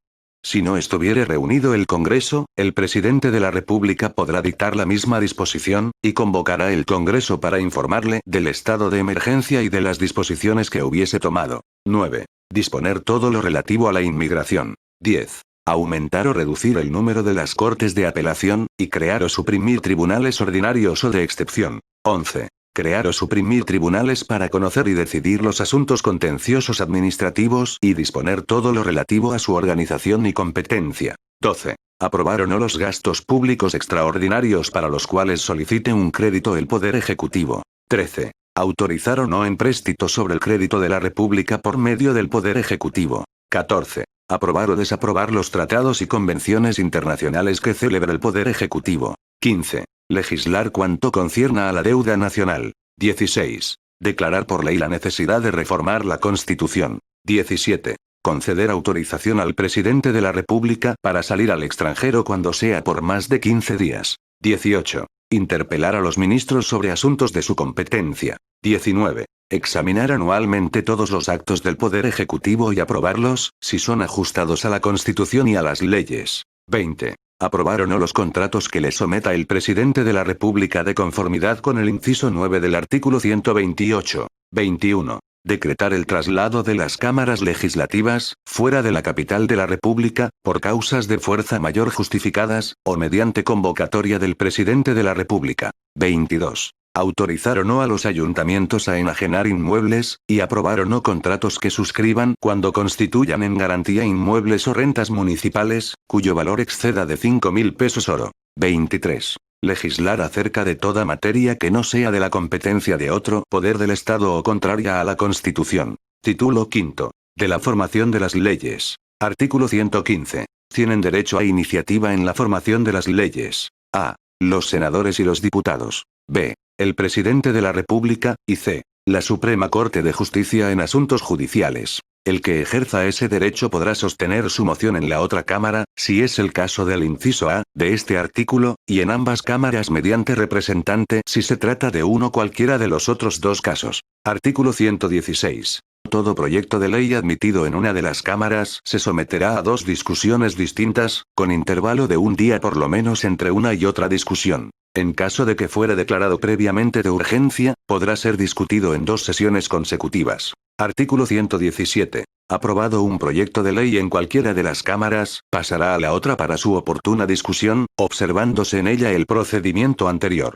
Si no estuviere reunido el Congreso, el presidente de la República podrá dictar la misma disposición, y convocará el Congreso para informarle del estado de emergencia y de las disposiciones que hubiese tomado. 9. Disponer todo lo relativo a la inmigración. 10. Aumentar o reducir el número de las Cortes de Apelación, y crear o suprimir tribunales ordinarios o de excepción. 11. Crear o suprimir tribunales para conocer y decidir los asuntos contenciosos administrativos y disponer todo lo relativo a su organización y competencia. 12. Aprobar o no los gastos públicos extraordinarios para los cuales solicite un crédito el Poder Ejecutivo. 13. Autorizar o no empréstito sobre el crédito de la República por medio del Poder Ejecutivo. 14. Aprobar o desaprobar los tratados y convenciones internacionales que celebre el Poder Ejecutivo. 15. Legislar cuanto concierna a la deuda nacional. 16. Declarar por ley la necesidad de reformar la Constitución. 17. Conceder autorización al presidente de la República para salir al extranjero cuando sea por más de 15 días. 18. Interpelar a los ministros sobre asuntos de su competencia. 19. Examinar anualmente todos los actos del Poder Ejecutivo y aprobarlos, si son ajustados a la Constitución y a las leyes. 20. Aprobar o no los contratos que le someta el presidente de la República de conformidad con el inciso 9 del artículo 128. 21. Decretar el traslado de las cámaras legislativas, fuera de la capital de la República, por causas de fuerza mayor justificadas, o mediante convocatoria del presidente de la República. 22. Autorizar o no a los ayuntamientos a enajenar inmuebles, y aprobar o no contratos que suscriban cuando constituyan en garantía inmuebles o rentas municipales, cuyo valor exceda de 5.000 pesos oro. 23. Legislar acerca de toda materia que no sea de la competencia de otro poder del Estado o contraria a la Constitución. Título quinto. De la formación de las leyes. Artículo 115. Tienen derecho a iniciativa en la formación de las leyes. A. Los senadores y los diputados. B. El presidente de la República, y C. La Suprema Corte de Justicia en asuntos judiciales. El que ejerza ese derecho podrá sostener su moción en la otra cámara, si es el caso del inciso A, de este artículo, y en ambas cámaras mediante representante si se trata de uno cualquiera de los otros dos casos. Artículo 116. Todo proyecto de ley admitido en una de las cámaras se someterá a dos discusiones distintas, con intervalo de un día por lo menos entre una y otra discusión. En caso de que fuera declarado previamente de urgencia, podrá ser discutido en dos sesiones consecutivas. Artículo 117. aprobado un proyecto de ley en cualquiera de las cámaras, pasará a la otra para su oportuna discusión, observándose en ella el procedimiento anterior.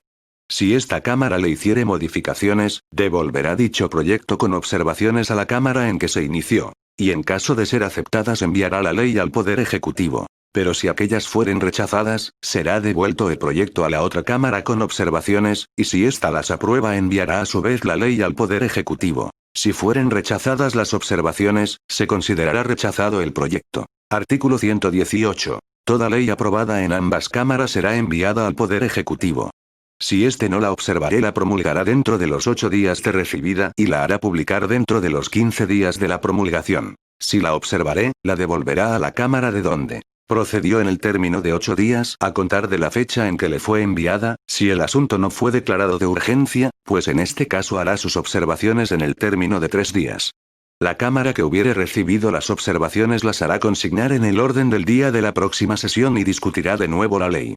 Si esta Cámara le hiciere modificaciones, devolverá dicho proyecto con observaciones a la Cámara en que se inició. Y en caso de ser aceptadas enviará la ley al Poder Ejecutivo. Pero si aquellas fueren rechazadas, será devuelto el proyecto a la otra Cámara con observaciones, y si ésta las aprueba enviará a su vez la ley al Poder Ejecutivo. Si fueren rechazadas las observaciones, se considerará rechazado el proyecto. Artículo 118. Toda ley aprobada en ambas cámaras será enviada al Poder Ejecutivo. Si éste no la observará, la promulgará dentro de los 8 días de recibida y la hará publicar dentro de los 15 días de la promulgación. Si la observaré, la devolverá a la Cámara de donde procedió en el término de 8 días a contar de la fecha en que le fue enviada, si el asunto no fue declarado de urgencia, pues en este caso hará sus observaciones en el término de 3 días. La Cámara que hubiere recibido las observaciones las hará consignar en el orden del día de la próxima sesión y discutirá de nuevo la ley.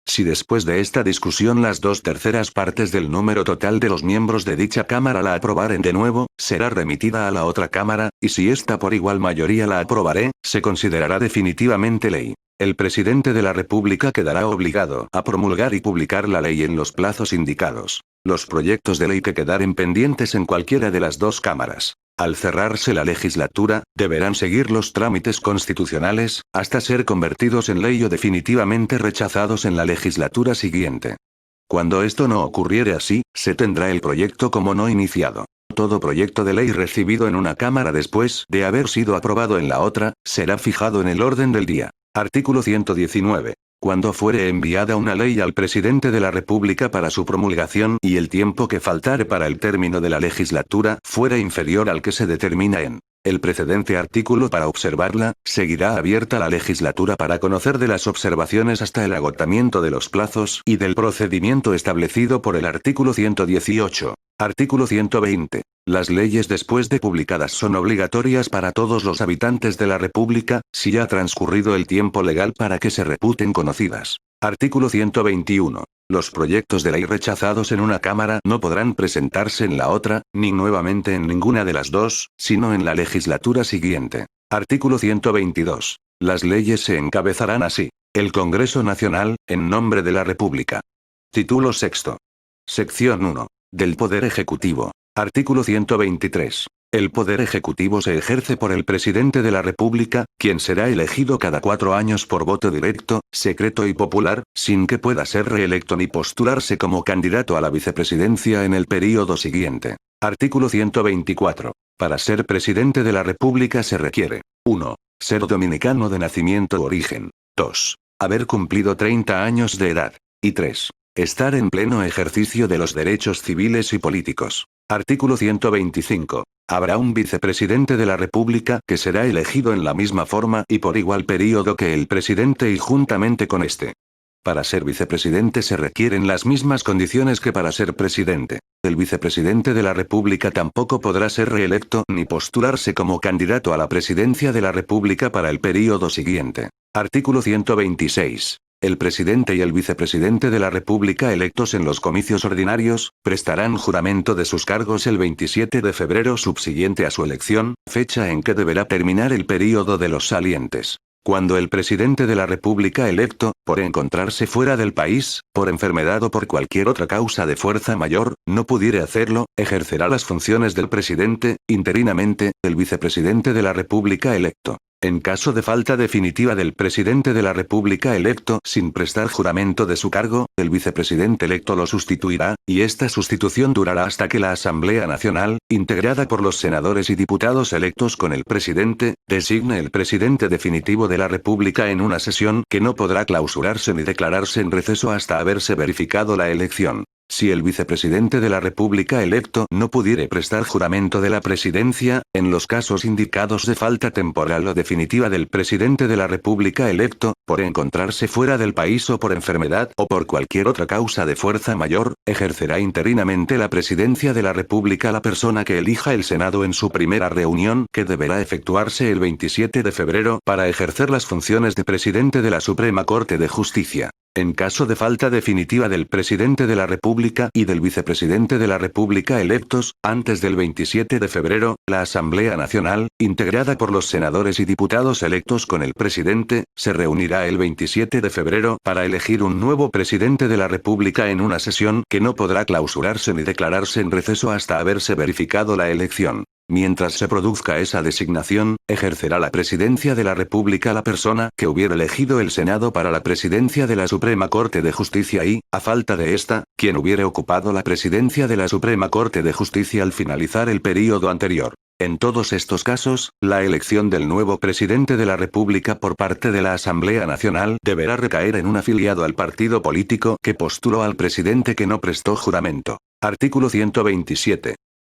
Si después de esta discusión las 2/3 partes del número total de los miembros de dicha Cámara la aprobaren de nuevo, será remitida a la otra Cámara, y si ésta por igual mayoría la aprobaré, se considerará definitivamente ley. El presidente de la República quedará obligado a promulgar y publicar la ley en los plazos indicados. Los proyectos de ley que quedaren pendientes en cualquiera de las dos cámaras, al cerrarse la legislatura, deberán seguir los trámites constitucionales, hasta ser convertidos en ley o definitivamente rechazados en la legislatura siguiente. Cuando esto no ocurriere así, se tendrá el proyecto como no iniciado. Todo proyecto de ley recibido en una cámara después de haber sido aprobado en la otra, será fijado en el orden del día. Artículo 119. Cuando fuere enviada una ley al presidente de la República para su promulgación y el tiempo que faltare para el término de la legislatura fuera inferior al que se determina en el precedente artículo para observarla, seguirá abierta la legislatura para conocer de las observaciones hasta el agotamiento de los plazos y del procedimiento establecido por el artículo 118. Artículo 120. Las leyes después de publicadas son obligatorias para todos los habitantes de la República, si ha transcurrido el tiempo legal para que se reputen conocidas. Artículo 121. Los proyectos de ley rechazados en una Cámara no podrán presentarse en la otra, ni nuevamente en ninguna de las dos, sino en la legislatura siguiente. Artículo 122. Las leyes se encabezarán así. El Congreso Nacional, en nombre de la República. Título sexto. Sección 1. Del Poder Ejecutivo. Artículo 123. El Poder Ejecutivo se ejerce por el Presidente de la República, quien será elegido cada 4 años por voto directo, secreto y popular, sin que pueda ser reelecto ni postularse como candidato a la vicepresidencia en el período siguiente. Artículo 124. Para ser Presidente de la República se requiere: 1. Ser dominicano de nacimiento o origen. 2. Haber cumplido 30 años de edad. Y 3. Estar en pleno ejercicio de los derechos civiles y políticos. Artículo 125. Habrá un vicepresidente de la República que será elegido en la misma forma y por igual período que el presidente y juntamente con este. Para ser vicepresidente se requieren las mismas condiciones que para ser presidente. El vicepresidente de la República tampoco podrá ser reelecto ni postularse como candidato a la presidencia de la República para el período siguiente. Artículo 126. El presidente y el vicepresidente de la República electos en los comicios ordinarios, prestarán juramento de sus cargos el 27 de febrero subsiguiente a su elección, fecha en que deberá terminar el período de los salientes. Cuando el presidente de la República electo, por encontrarse fuera del país, por enfermedad o por cualquier otra causa de fuerza mayor, no pudiere hacerlo, ejercerá las funciones del presidente, interinamente, el vicepresidente de la República electo. En caso de falta definitiva del presidente de la República electo sin prestar juramento de su cargo, el vicepresidente electo lo sustituirá, y esta sustitución durará hasta que la Asamblea Nacional, integrada por los senadores y diputados electos con el presidente, designe el presidente definitivo de la República en una sesión que no podrá clausurarse ni declararse en receso hasta haberse verificado la elección. Si el vicepresidente de la República electo no pudiere prestar juramento de la presidencia, en los casos indicados de falta temporal o definitiva del presidente de la República electo, por encontrarse fuera del país o por enfermedad o por cualquier otra causa de fuerza mayor, ejercerá interinamente la presidencia de la República la persona que elija el Senado en su primera reunión, que deberá efectuarse el 27 de febrero para ejercer las funciones de presidente de la Suprema Corte de Justicia. En caso de falta definitiva del presidente de la República y del vicepresidente de la República electos, antes del 27 de febrero, la Asamblea Nacional, integrada por los senadores y diputados electos con el presidente, se reunirá el 27 de febrero para elegir un nuevo presidente de la República en una sesión que no podrá clausurarse ni declararse en receso hasta haberse verificado la elección. Mientras se produzca esa designación, ejercerá la presidencia de la República la persona que hubiera elegido el Senado para la presidencia de la Suprema Corte de Justicia y, a falta de esta, quien hubiera ocupado la presidencia de la Suprema Corte de Justicia al finalizar el período anterior. En todos estos casos, la elección del nuevo presidente de la República por parte de la Asamblea Nacional deberá recaer en un afiliado al partido político que postuló al presidente que no prestó juramento. Artículo 127.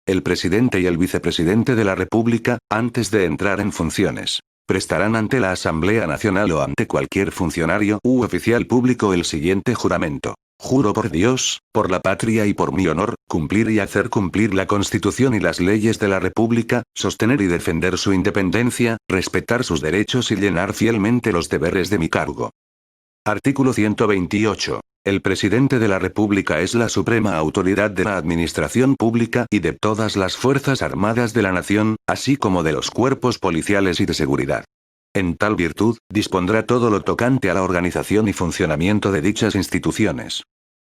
El presidente y el vicepresidente de la República, antes de entrar en funciones, prestarán ante la Asamblea Nacional o ante cualquier funcionario u oficial público el siguiente juramento. Juro por Dios, por la patria y por mi honor, cumplir y hacer cumplir la Constitución y las leyes de la República, sostener y defender su independencia, respetar sus derechos y llenar fielmente los deberes de mi cargo. Artículo 128. El presidente de la República es la suprema autoridad de la administración pública y de todas las fuerzas armadas de la nación, así como de los cuerpos policiales y de seguridad. En tal virtud, dispondrá todo lo tocante a la organización y funcionamiento de dichas instituciones.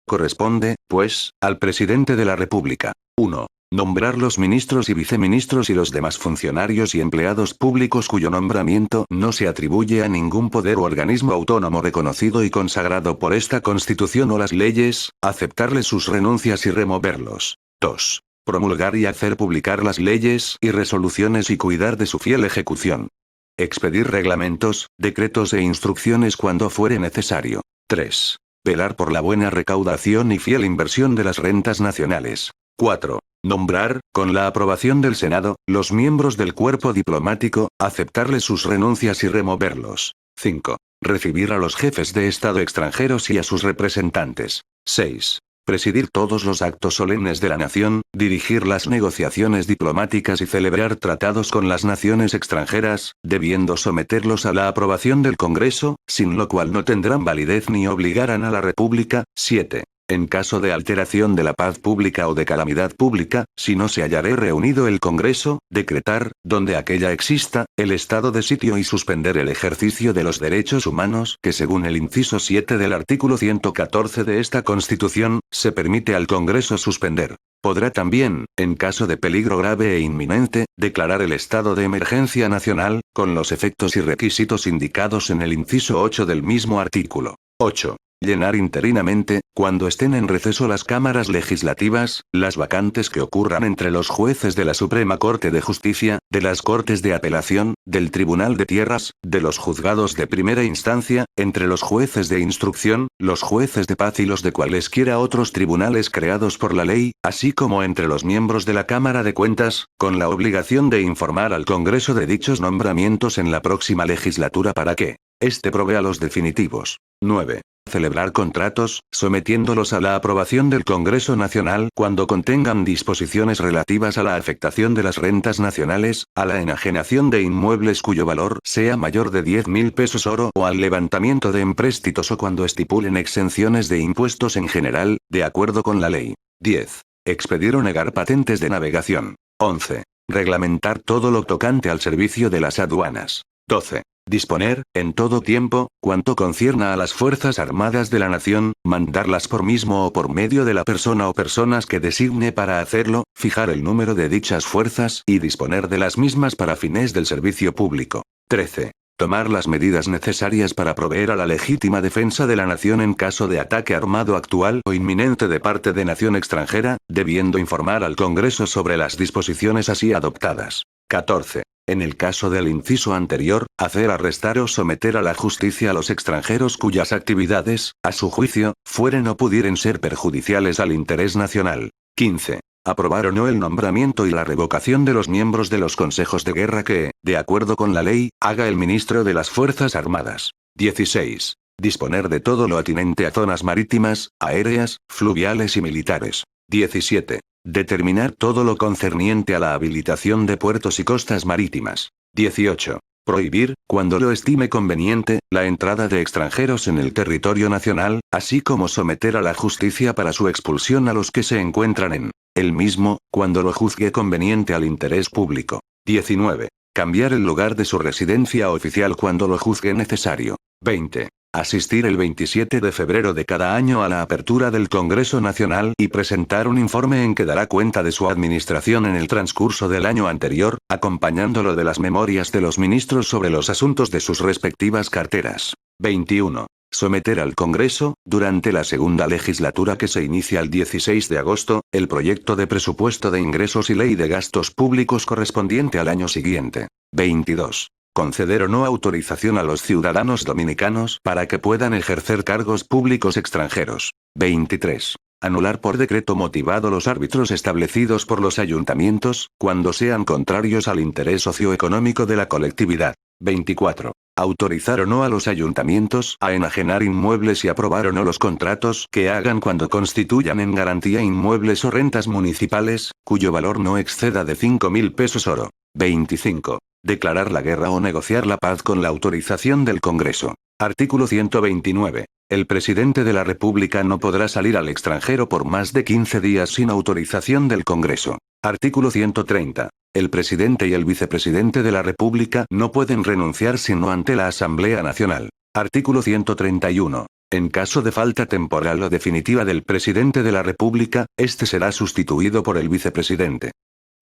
Corresponde, pues, al presidente de la República. 1. Nombrar los ministros y viceministros y los demás funcionarios y empleados públicos cuyo nombramiento no se atribuye a ningún poder o organismo autónomo reconocido y consagrado por esta Constitución o las leyes, aceptarles sus renuncias y removerlos. 2. Promulgar y hacer publicar las leyes y resoluciones y cuidar de su fiel ejecución. Expedir reglamentos, decretos e instrucciones cuando fuere necesario. 3. Velar por la buena recaudación y fiel inversión de las rentas nacionales. 4. Nombrar, con la aprobación del Senado, los miembros del cuerpo diplomático, aceptarles sus renuncias y removerlos. 5. Recibir a los jefes de Estado extranjeros y a sus representantes. 6. Presidir todos los actos solemnes de la nación, dirigir las negociaciones diplomáticas y celebrar tratados con las naciones extranjeras, debiendo someterlos a la aprobación del Congreso, sin lo cual no tendrán validez ni obligarán a la República. 7. En caso de alteración de la paz pública o de calamidad pública, si no se hallare reunido el Congreso, decretar, donde aquella exista, el estado de sitio y suspender el ejercicio de los derechos humanos que según el inciso 7 del artículo 114 de esta Constitución, se permite al Congreso suspender. Podrá también, en caso de peligro grave e inminente, declarar el estado de emergencia nacional, con los efectos y requisitos indicados en el inciso 8 del mismo artículo. 8. Llenar interinamente, cuando estén en receso las cámaras legislativas, las vacantes que ocurran entre los jueces de la Suprema Corte de Justicia, de las Cortes de Apelación, del Tribunal de Tierras, de los juzgados de primera instancia, entre los jueces de instrucción, los jueces de paz y los de cualesquiera otros tribunales creados por la ley, así como entre los miembros de la Cámara de Cuentas, con la obligación de informar al Congreso de dichos nombramientos en la próxima legislatura para que éste provea los definitivos. 9. Celebrar contratos, sometiéndolos a la aprobación del Congreso Nacional cuando contengan disposiciones relativas a la afectación de las rentas nacionales, a la enajenación de inmuebles cuyo valor sea mayor de 10.000 pesos oro o al levantamiento de empréstitos o cuando estipulen exenciones de impuestos en general, de acuerdo con la ley. 10. Expedir o negar patentes de navegación. 11. Reglamentar todo lo tocante al servicio de las aduanas. 12. Disponer, en todo tiempo, cuanto concierna a las Fuerzas Armadas de la Nación, mandarlas por mismo o por medio de la persona o personas que designe para hacerlo, fijar el número de dichas fuerzas y disponer de las mismas para fines del servicio público. 13. Tomar las medidas necesarias para proveer a la legítima defensa de la nación en caso de ataque armado actual o inminente de parte de nación extranjera, debiendo informar al Congreso sobre las disposiciones así adoptadas. 14. En el caso del inciso anterior, hacer arrestar o someter a la justicia a los extranjeros cuyas actividades, a su juicio, fueren o pudieren ser perjudiciales al interés nacional. 15. Aprobar o no el nombramiento y la revocación de los miembros de los consejos de guerra que, de acuerdo con la ley, haga el ministro de las Fuerzas Armadas. 16. Disponer de todo lo atinente a zonas marítimas, aéreas, fluviales y militares. 17. Determinar todo lo concerniente a la habilitación de puertos y costas marítimas. 18. Prohibir, cuando lo estime conveniente, la entrada de extranjeros en el territorio nacional, así como someter a la justicia para su expulsión a los que se encuentran en el mismo, cuando lo juzgue conveniente al interés público. 19. Cambiar el lugar de su residencia oficial cuando lo juzgue necesario. 20. Asistir el 27 de febrero de cada año a la apertura del Congreso Nacional y presentar un informe en que dará cuenta de su administración en el transcurso del año anterior, acompañándolo de las memorias de los ministros sobre los asuntos de sus respectivas carteras. 21. Someter al Congreso, durante la segunda legislatura que se inicia el 16 de agosto, el proyecto de presupuesto de ingresos y ley de gastos públicos correspondiente al año siguiente. 22. Conceder o no autorización a los ciudadanos dominicanos para que puedan ejercer cargos públicos extranjeros. 23. Anular por decreto motivado los árbitros establecidos por los ayuntamientos, cuando sean contrarios al interés socioeconómico de la colectividad. 24. Autorizar o no a los ayuntamientos a enajenar inmuebles y aprobar o no los contratos que hagan cuando constituyan en garantía inmuebles o rentas municipales, cuyo valor no exceda de 5.000 pesos oro. 25. Declarar la guerra o negociar la paz con la autorización del Congreso. Artículo 129. El presidente de la República no podrá salir al extranjero por más de 15 días sin autorización del Congreso. Artículo 130. El presidente y el vicepresidente de la República no pueden renunciar sino ante la Asamblea Nacional. Artículo 131. En caso de falta temporal o definitiva del presidente de la República, este será sustituido por el vicepresidente.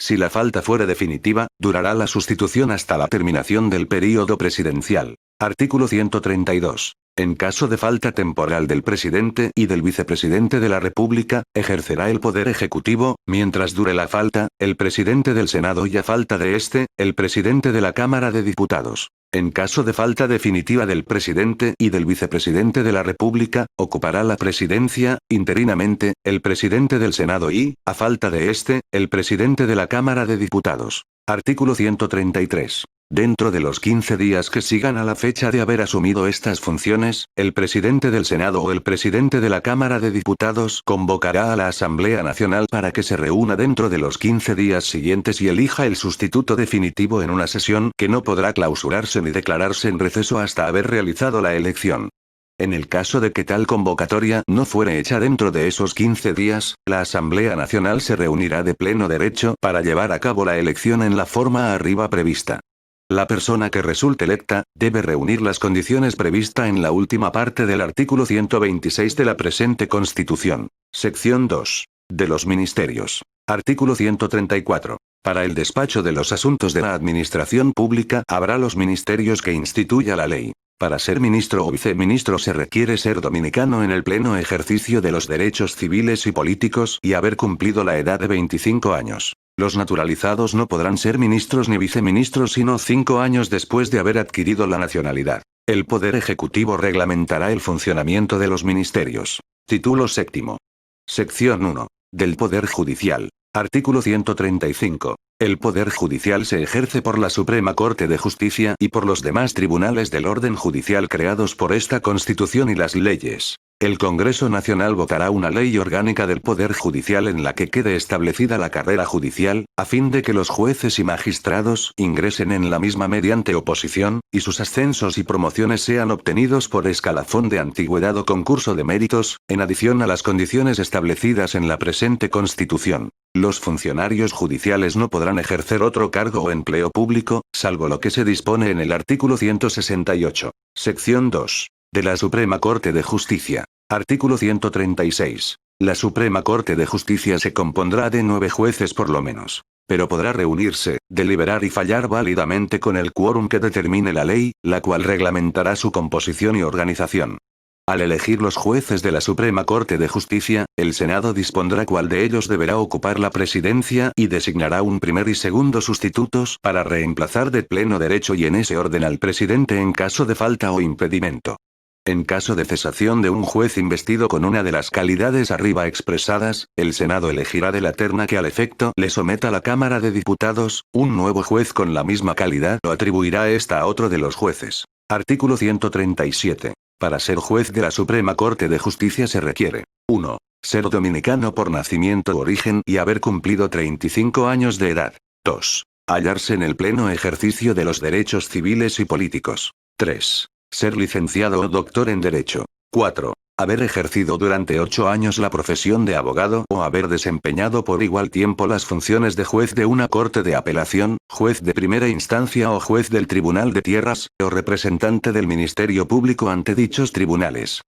Si la falta fuera definitiva, durará la sustitución hasta la terminación del período presidencial. Artículo 132. En caso de falta temporal del presidente y del vicepresidente de la República, ejercerá el poder ejecutivo, mientras dure la falta, el presidente del Senado y a falta de este, el presidente de la Cámara de Diputados. En caso de falta definitiva del presidente y del vicepresidente de la República, ocupará la presidencia, interinamente, el presidente del Senado y, a falta de este, el presidente de la Cámara de Diputados. Artículo 133. Dentro de los 15 días que sigan a la fecha de haber asumido estas funciones, el presidente del Senado o el presidente de la Cámara de Diputados convocará a la Asamblea Nacional para que se reúna dentro de los 15 días siguientes y elija el sustituto definitivo en una sesión que no podrá clausurarse ni declararse en receso hasta haber realizado la elección. En el caso de que tal convocatoria no fuere hecha dentro de esos 15 días, la Asamblea Nacional se reunirá de pleno derecho para llevar a cabo la elección en la forma arriba prevista. La persona que resulte electa, debe reunir las condiciones previstas en la última parte del artículo 126 de la presente Constitución. Sección 2. De los ministerios. Artículo 134. Para el despacho de los asuntos de la administración pública habrá los ministerios que instituya la ley. Para ser ministro o viceministro se requiere ser dominicano en el pleno ejercicio de los derechos civiles y políticos y haber cumplido la edad de 25 años. Los naturalizados no podrán ser ministros ni viceministros sino 5 años después de haber adquirido la nacionalidad. El Poder Ejecutivo reglamentará el funcionamiento de los ministerios. Título séptimo. Sección 1. Del Poder Judicial. Artículo 135. El Poder Judicial se ejerce por la Suprema Corte de Justicia y por los demás tribunales del orden judicial creados por esta Constitución y las leyes. El Congreso Nacional votará una ley orgánica del Poder Judicial en la que quede establecida la carrera judicial, a fin de que los jueces y magistrados ingresen en la misma mediante oposición, y sus ascensos y promociones sean obtenidos por escalafón de antigüedad o concurso de méritos, en adición a las condiciones establecidas en la presente Constitución. Los funcionarios judiciales no podrán ejercer otro cargo o empleo público, salvo lo que se dispone en el artículo 168. Sección 2. De la Suprema Corte de Justicia. Artículo 136. La Suprema Corte de Justicia se compondrá de 9 jueces por lo menos. Pero podrá reunirse, deliberar y fallar válidamente con el quórum que determine la ley, la cual reglamentará su composición y organización. Al elegir los jueces de la Suprema Corte de Justicia, el Senado dispondrá cuál de ellos deberá ocupar la presidencia y designará un primer y segundo sustitutos para reemplazar de pleno derecho y en ese orden al presidente en caso de falta o impedimento. En caso de cesación de un juez investido con una de las calidades arriba expresadas, el Senado elegirá de la terna que al efecto le someta la Cámara de Diputados, un nuevo juez con la misma calidad o atribuirá esta a otro de los jueces. Artículo 137. Para ser juez de la Suprema Corte de Justicia se requiere 1. Ser dominicano por nacimiento o origen y haber cumplido 35 años de edad. 2. Hallarse en el pleno ejercicio de los derechos civiles y políticos. 3. Ser licenciado o doctor en Derecho. 4. Haber ejercido durante 8 años la profesión de abogado o haber desempeñado por igual tiempo las funciones de juez de una corte de apelación, juez de primera instancia o juez del Tribunal de Tierras, o representante del Ministerio Público ante dichos tribunales.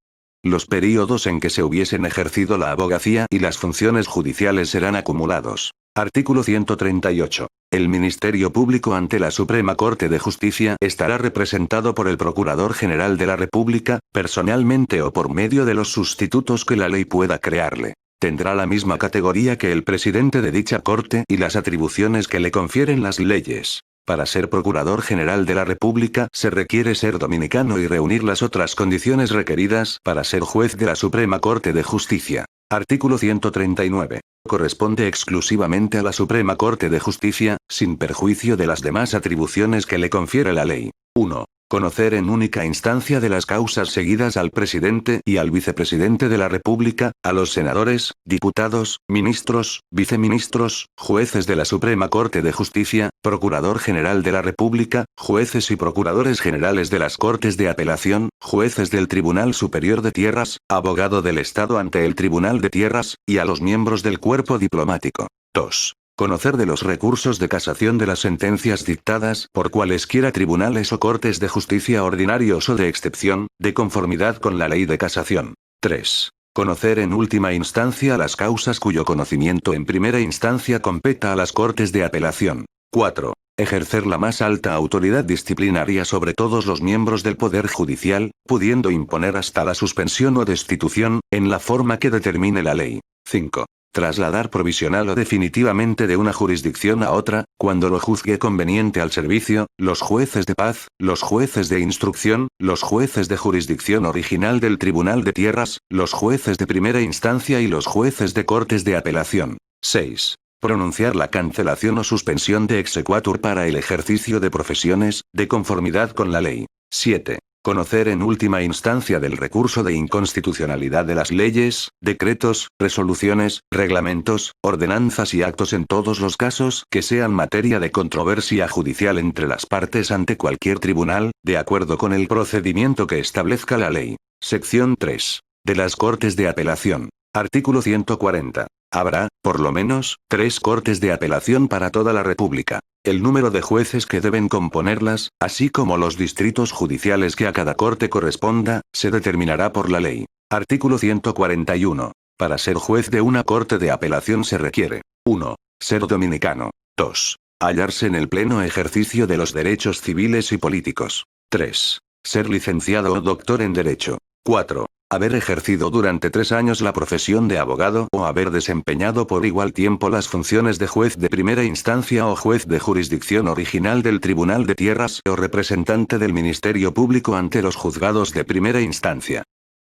Los períodos en que se hubiesen ejercido la abogacía y las funciones judiciales serán acumulados. Artículo 138. El Ministerio Público ante la Suprema Corte de Justicia estará representado por el Procurador General de la República, personalmente o por medio de los sustitutos que la ley pueda crearle. Tendrá la misma categoría que el presidente de dicha Corte y las atribuciones que le confieren las leyes. Para ser Procurador General de la República se requiere ser dominicano y reunir las otras condiciones requeridas para ser juez de la Suprema Corte de Justicia. Artículo 139. Corresponde exclusivamente a la Suprema Corte de Justicia, sin perjuicio de las demás atribuciones que le confiere la ley. 1. Conocer en única instancia de las causas seguidas al presidente y al vicepresidente de la República, a los senadores, diputados, ministros, viceministros, jueces de la Suprema Corte de Justicia, Procurador General de la República, jueces y procuradores generales de las Cortes de Apelación, jueces del Tribunal Superior de Tierras, abogado del Estado ante el Tribunal de Tierras, y a los miembros del cuerpo diplomático. 2. Conocer de los recursos de casación de las sentencias dictadas por cualesquiera tribunales o cortes de justicia ordinarios o de excepción, de conformidad con la ley de casación. 3. Conocer en última instancia las causas cuyo conocimiento en primera instancia competa a las cortes de apelación. 4. Ejercer la más alta autoridad disciplinaria sobre todos los miembros del Poder Judicial, pudiendo imponer hasta la suspensión o destitución, en la forma que determine la ley. 5. Trasladar provisional o definitivamente de una jurisdicción a otra, cuando lo juzgue conveniente al servicio, los jueces de paz, los jueces de instrucción, los jueces de jurisdicción original del Tribunal de Tierras, los jueces de primera instancia y los jueces de cortes de apelación. 6. Pronunciar la cancelación o suspensión de exequatur para el ejercicio de profesiones, de conformidad con la ley. 7. Conocer en última instancia del recurso de inconstitucionalidad de las leyes, decretos, resoluciones, reglamentos, ordenanzas y actos en todos los casos que sean materia de controversia judicial entre las partes ante cualquier tribunal, de acuerdo con el procedimiento que establezca la ley. Sección 3. De las Cortes de Apelación. Artículo 140. Habrá, por lo menos, 3 cortes de apelación para toda la República. El número de jueces que deben componerlas, así como los distritos judiciales que a cada corte corresponda, se determinará por la ley. Artículo 141. Para ser juez de una corte de apelación se requiere: 1. Ser dominicano. 2. Hallarse en el pleno ejercicio de los derechos civiles y políticos. 3. Ser licenciado o doctor en Derecho. 4. Haber ejercido durante 3 años la profesión de abogado o haber desempeñado por igual tiempo las funciones de juez de primera instancia o juez de jurisdicción original del Tribunal de Tierras o representante del Ministerio Público ante los juzgados de primera instancia.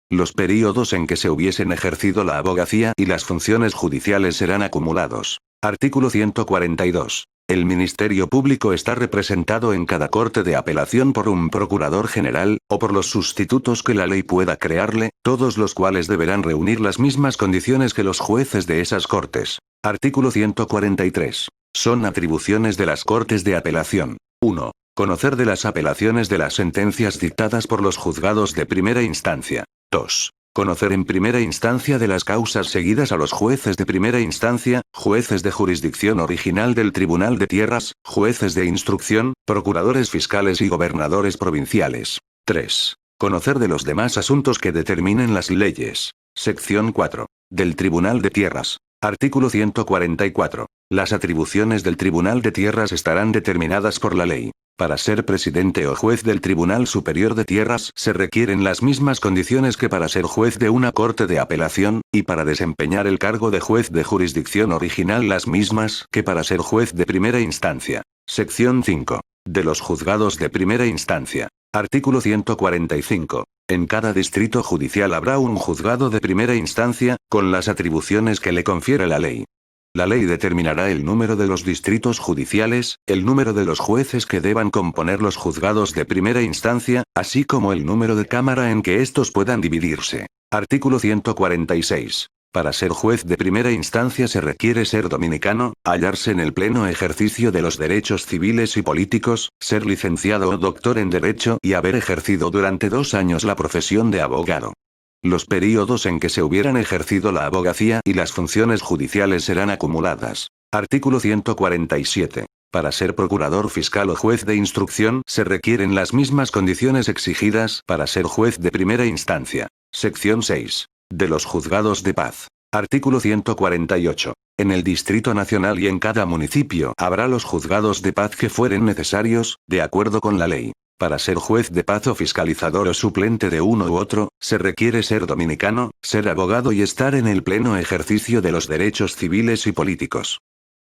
Los períodos en que se hubiesen ejercido la abogacía y las funciones judiciales serán acumulados. Artículo 142. El Ministerio Público está representado en cada corte de apelación por un Procurador General, o por los sustitutos que la ley pueda crearle, todos los cuales deberán reunir las mismas condiciones que los jueces de esas cortes. Artículo 143. Son atribuciones de las Cortes de Apelación: 1. Conocer de las apelaciones de las sentencias dictadas por los juzgados de primera instancia. 2. Conocer en primera instancia de las causas seguidas a los jueces de primera instancia, jueces de jurisdicción original del Tribunal de Tierras, jueces de instrucción, procuradores fiscales y gobernadores provinciales. 3. Conocer de los demás asuntos que determinen las leyes. Sección 4. Del Tribunal de Tierras. Artículo 144. Las atribuciones del Tribunal de Tierras estarán determinadas por la ley. Para ser presidente o juez del Tribunal Superior de Tierras se requieren las mismas condiciones que para ser juez de una corte de apelación, y para desempeñar el cargo de juez de jurisdicción original las mismas que para ser juez de primera instancia. Sección 5. De los juzgados de primera instancia. Artículo 145. En cada distrito judicial habrá un juzgado de primera instancia, con las atribuciones que le confiere la ley. La ley determinará el número de los distritos judiciales, el número de los jueces que deban componer los juzgados de primera instancia, así como el número de cámara en que estos puedan dividirse. Artículo 146. Para ser juez de primera instancia se requiere ser dominicano, hallarse en el pleno ejercicio de los derechos civiles y políticos, ser licenciado o doctor en Derecho y haber ejercido durante 2 años la profesión de abogado. Los períodos en que se hubieran ejercido la abogacía y las funciones judiciales serán acumuladas. Artículo 147. Para ser procurador fiscal o juez de instrucción se requieren las mismas condiciones exigidas para ser juez de primera instancia. Sección 6. De los juzgados de paz. Artículo 148. En el Distrito Nacional y en cada municipio habrá los juzgados de paz que fueren necesarios, de acuerdo con la ley. Para ser juez de paz o fiscalizador o suplente de uno u otro, se requiere ser dominicano, ser abogado y estar en el pleno ejercicio de los derechos civiles y políticos.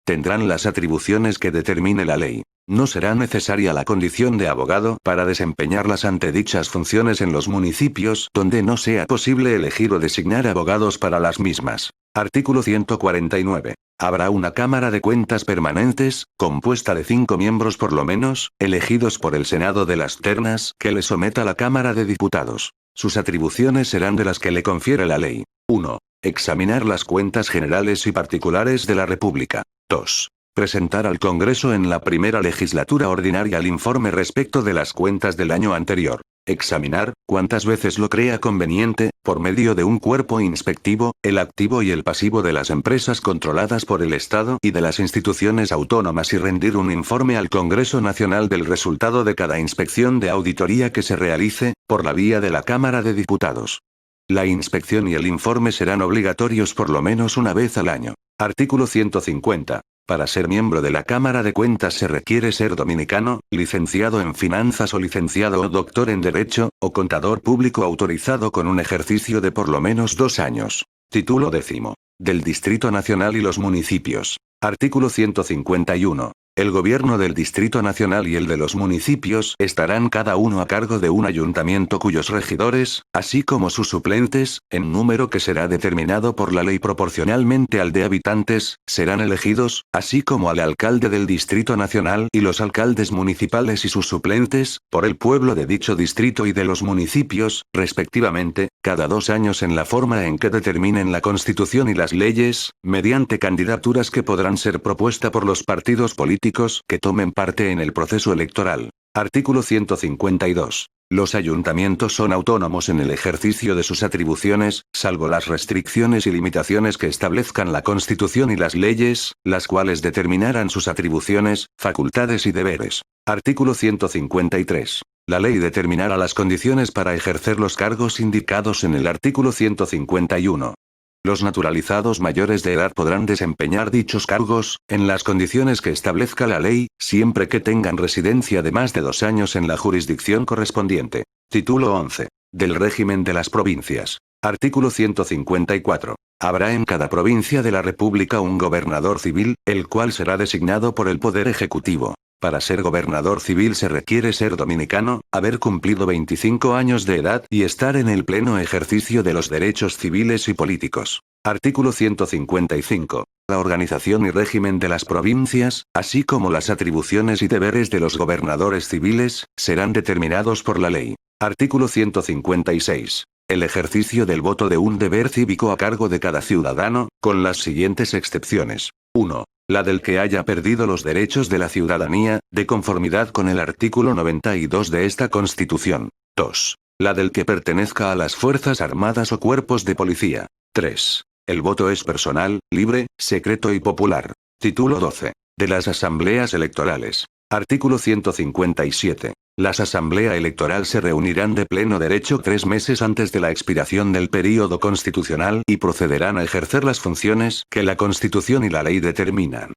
Tendrán las atribuciones que determine la ley. No será necesaria la condición de abogado para desempeñar las antedichas funciones en los municipios donde no sea posible elegir o designar abogados para las mismas. Artículo 149. Habrá una Cámara de Cuentas permanentes, compuesta de 5 miembros por lo menos, elegidos por el Senado de las ternas que le someta la Cámara de Diputados. Sus atribuciones serán de las que le confiere la ley. 1. Examinar las cuentas generales y particulares de la República. 2. Presentar al Congreso en la primera legislatura ordinaria el informe respecto de las cuentas del año anterior. Examinar, cuantas veces lo crea conveniente, por medio de un cuerpo inspectivo, el activo y el pasivo de las empresas controladas por el Estado y de las instituciones autónomas y rendir un informe al Congreso Nacional del resultado de cada inspección de auditoría que se realice, por la vía de la Cámara de Diputados. La inspección y el informe serán obligatorios por lo menos una vez al año. Artículo 150. Para ser miembro de la Cámara de Cuentas se requiere ser dominicano, licenciado en finanzas o licenciado o doctor en Derecho, o contador público autorizado con un ejercicio de por lo menos 2 años. Título 10. Del Distrito Nacional y los municipios. Artículo 151. El gobierno del Distrito Nacional y el de los municipios estarán cada uno a cargo de un ayuntamiento cuyos regidores, así como sus suplentes, en número que será determinado por la ley proporcionalmente al de habitantes, serán elegidos, así como al alcalde del Distrito Nacional y los alcaldes municipales y sus suplentes, por el pueblo de dicho distrito y de los municipios, respectivamente, cada 2 años en la forma en que determinen la Constitución y las leyes, mediante candidaturas que podrán ser propuestas por los partidos políticos que tomen parte en el proceso electoral. Artículo 152. Los ayuntamientos son autónomos en el ejercicio de sus atribuciones, salvo las restricciones y limitaciones que establezcan la Constitución y las leyes, las cuales determinarán sus atribuciones, facultades y deberes. Artículo 153. La ley determinará las condiciones para ejercer los cargos indicados en el artículo 151. Los naturalizados mayores de edad podrán desempeñar dichos cargos, en las condiciones que establezca la ley, siempre que tengan residencia de más de 2 años en la jurisdicción correspondiente. Título 11. Del régimen de las provincias. Artículo 154. Habrá en cada provincia de la República un gobernador civil, el cual será designado por el Poder Ejecutivo. Para ser gobernador civil se requiere ser dominicano, haber cumplido 25 años de edad y estar en el pleno ejercicio de los derechos civiles y políticos. Artículo 155. La organización y régimen de las provincias, así como las atribuciones y deberes de los gobernadores civiles, serán determinados por la ley. Artículo 156. El ejercicio del voto de un deber cívico a cargo de cada ciudadano, con las siguientes excepciones. 1. La del que haya perdido los derechos de la ciudadanía, de conformidad con el artículo 92 de esta Constitución. 2. La del que pertenezca a las Fuerzas Armadas o cuerpos de policía. 3. El voto es personal, libre, secreto y popular. Título 12. De las asambleas electorales. Artículo 157. Las asambleas electorales se reunirán de pleno derecho 3 meses antes de la expiración del período constitucional y procederán a ejercer las funciones que la Constitución y la ley determinan.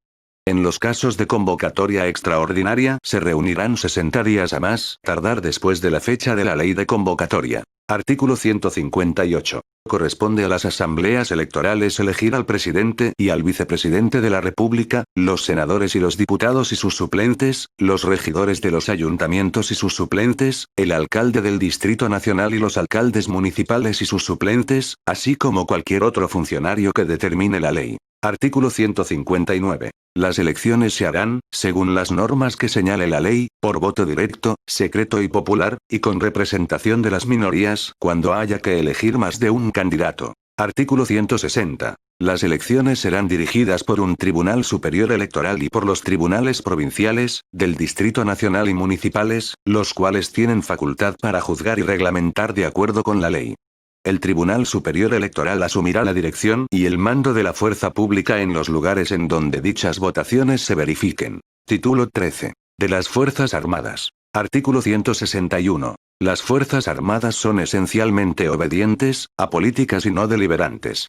En los casos de convocatoria extraordinaria se reunirán 60 días a más tardar después de la fecha de la ley de convocatoria. Artículo 158. Corresponde a las asambleas electorales elegir al presidente y al vicepresidente de la República, los senadores y los diputados y sus suplentes, los regidores de los ayuntamientos y sus suplentes, el alcalde del Distrito Nacional y los alcaldes municipales y sus suplentes, así como cualquier otro funcionario que determine la ley. Artículo 159. Las elecciones se harán, según las normas que señale la ley, por voto directo, secreto y popular, y con representación de las minorías, cuando haya que elegir más de un candidato. Artículo 160. Las elecciones serán dirigidas por un Tribunal Superior Electoral y por los tribunales provinciales, del Distrito Nacional y municipales, los cuales tienen facultad para juzgar y reglamentar de acuerdo con la ley. El Tribunal Superior Electoral asumirá la dirección y el mando de la fuerza pública en los lugares en donde dichas votaciones se verifiquen. Título 13. De las Fuerzas Armadas. Artículo 161. Las Fuerzas Armadas son esencialmente obedientes, apolíticas y no deliberantes.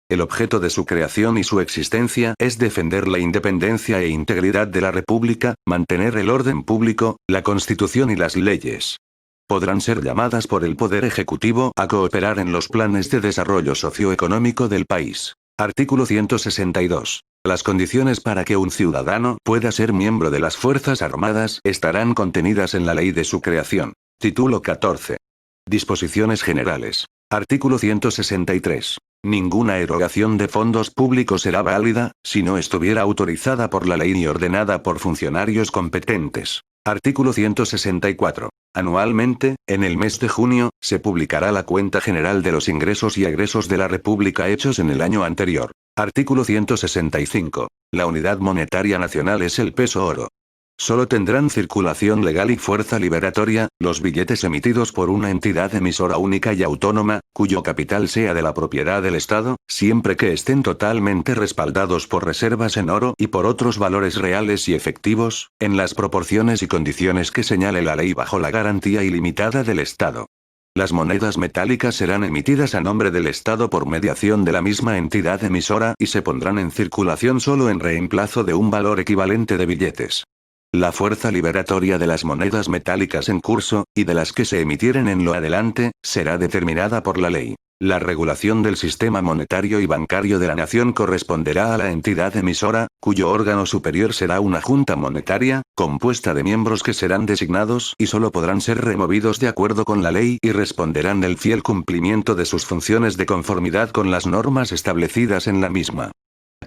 El objeto de su creación y su existencia es defender la independencia e integridad de la República, mantener el orden público, la Constitución y las leyes. Podrán ser llamadas por el Poder Ejecutivo a cooperar en los planes de desarrollo socioeconómico del país. Artículo 162. Las condiciones para que un ciudadano pueda ser miembro de las Fuerzas Armadas estarán contenidas en la ley de su creación. Título 14. Disposiciones generales. Artículo 163. Ninguna erogación de fondos públicos será válida, si no estuviera autorizada por la ley ni ordenada por funcionarios competentes. Artículo 164. Anualmente, en el mes de junio, se publicará la cuenta general de los ingresos y egresos de la República hechos en el año anterior. Artículo 165. La unidad monetaria nacional es el peso oro. Solo tendrán circulación legal y fuerza liberatoria los billetes emitidos por una entidad emisora única y autónoma, cuyo capital sea de la propiedad del Estado, siempre que estén totalmente respaldados por reservas en oro y por otros valores reales y efectivos, en las proporciones y condiciones que señale la ley bajo la garantía ilimitada del Estado. Las monedas metálicas serán emitidas a nombre del Estado por mediación de la misma entidad emisora y se pondrán en circulación solo en reemplazo de un valor equivalente de billetes. La fuerza liberatoria de las monedas metálicas en curso, y de las que se emitieren en lo adelante, será determinada por la ley. La regulación del sistema monetario y bancario de la nación corresponderá a la entidad emisora, cuyo órgano superior será una junta monetaria, compuesta de miembros que serán designados y solo podrán ser removidos de acuerdo con la ley y responderán del fiel cumplimiento de sus funciones de conformidad con las normas establecidas en la misma.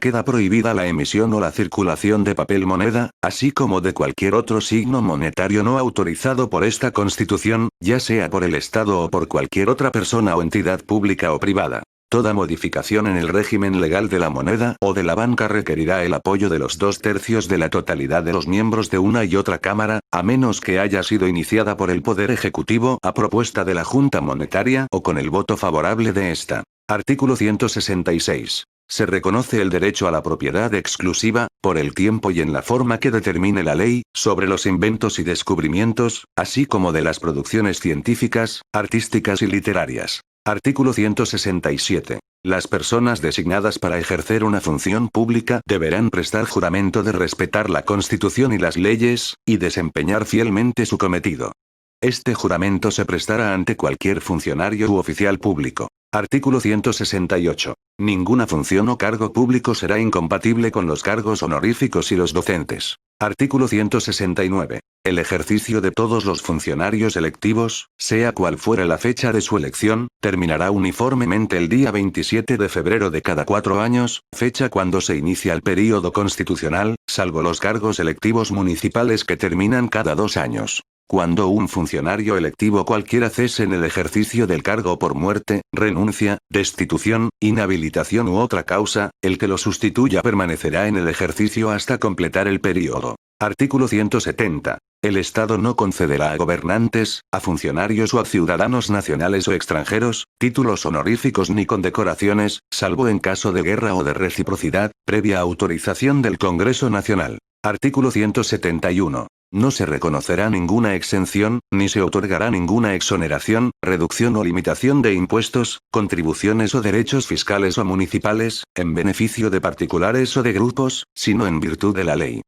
Queda prohibida la emisión o la circulación de papel moneda, así como de cualquier otro signo monetario no autorizado por esta Constitución, ya sea por el Estado o por cualquier otra persona o entidad pública o privada. Toda modificación en el régimen legal de la moneda o de la banca requerirá el apoyo de los 2/3 de la totalidad de los miembros de una y otra Cámara, a menos que haya sido iniciada por el Poder Ejecutivo a propuesta de la Junta Monetaria o con el voto favorable de esta. Artículo 166. Se reconoce el derecho a la propiedad exclusiva, por el tiempo y en la forma que determine la ley, sobre los inventos y descubrimientos, así como de las producciones científicas, artísticas y literarias. Artículo 167. Las personas designadas para ejercer una función pública deberán prestar juramento de respetar la Constitución y las leyes, y desempeñar fielmente su cometido. Este juramento se prestará ante cualquier funcionario u oficial público. Artículo 168. Ninguna función o cargo público será incompatible con los cargos honoríficos y los docentes. Artículo 169. El ejercicio de todos los funcionarios electivos, sea cual fuera la fecha de su elección, terminará uniformemente el día 27 de febrero de cada 4 años, fecha cuando se inicia el período constitucional, salvo los cargos electivos municipales que terminan cada 2 años. Cuando un funcionario electivo cualquiera cese en el ejercicio del cargo por muerte, renuncia, destitución, inhabilitación u otra causa, el que lo sustituya permanecerá en el ejercicio hasta completar el período. Artículo 170. El Estado no concederá a gobernantes, a funcionarios o a ciudadanos nacionales o extranjeros, títulos honoríficos ni condecoraciones, salvo en caso de guerra o de reciprocidad, previa autorización del Congreso Nacional. Artículo 171. No se reconocerá ninguna exención, ni se otorgará ninguna exoneración, reducción o limitación de impuestos, contribuciones o derechos fiscales o municipales, en beneficio de particulares o de grupos, sino en virtud de la ley.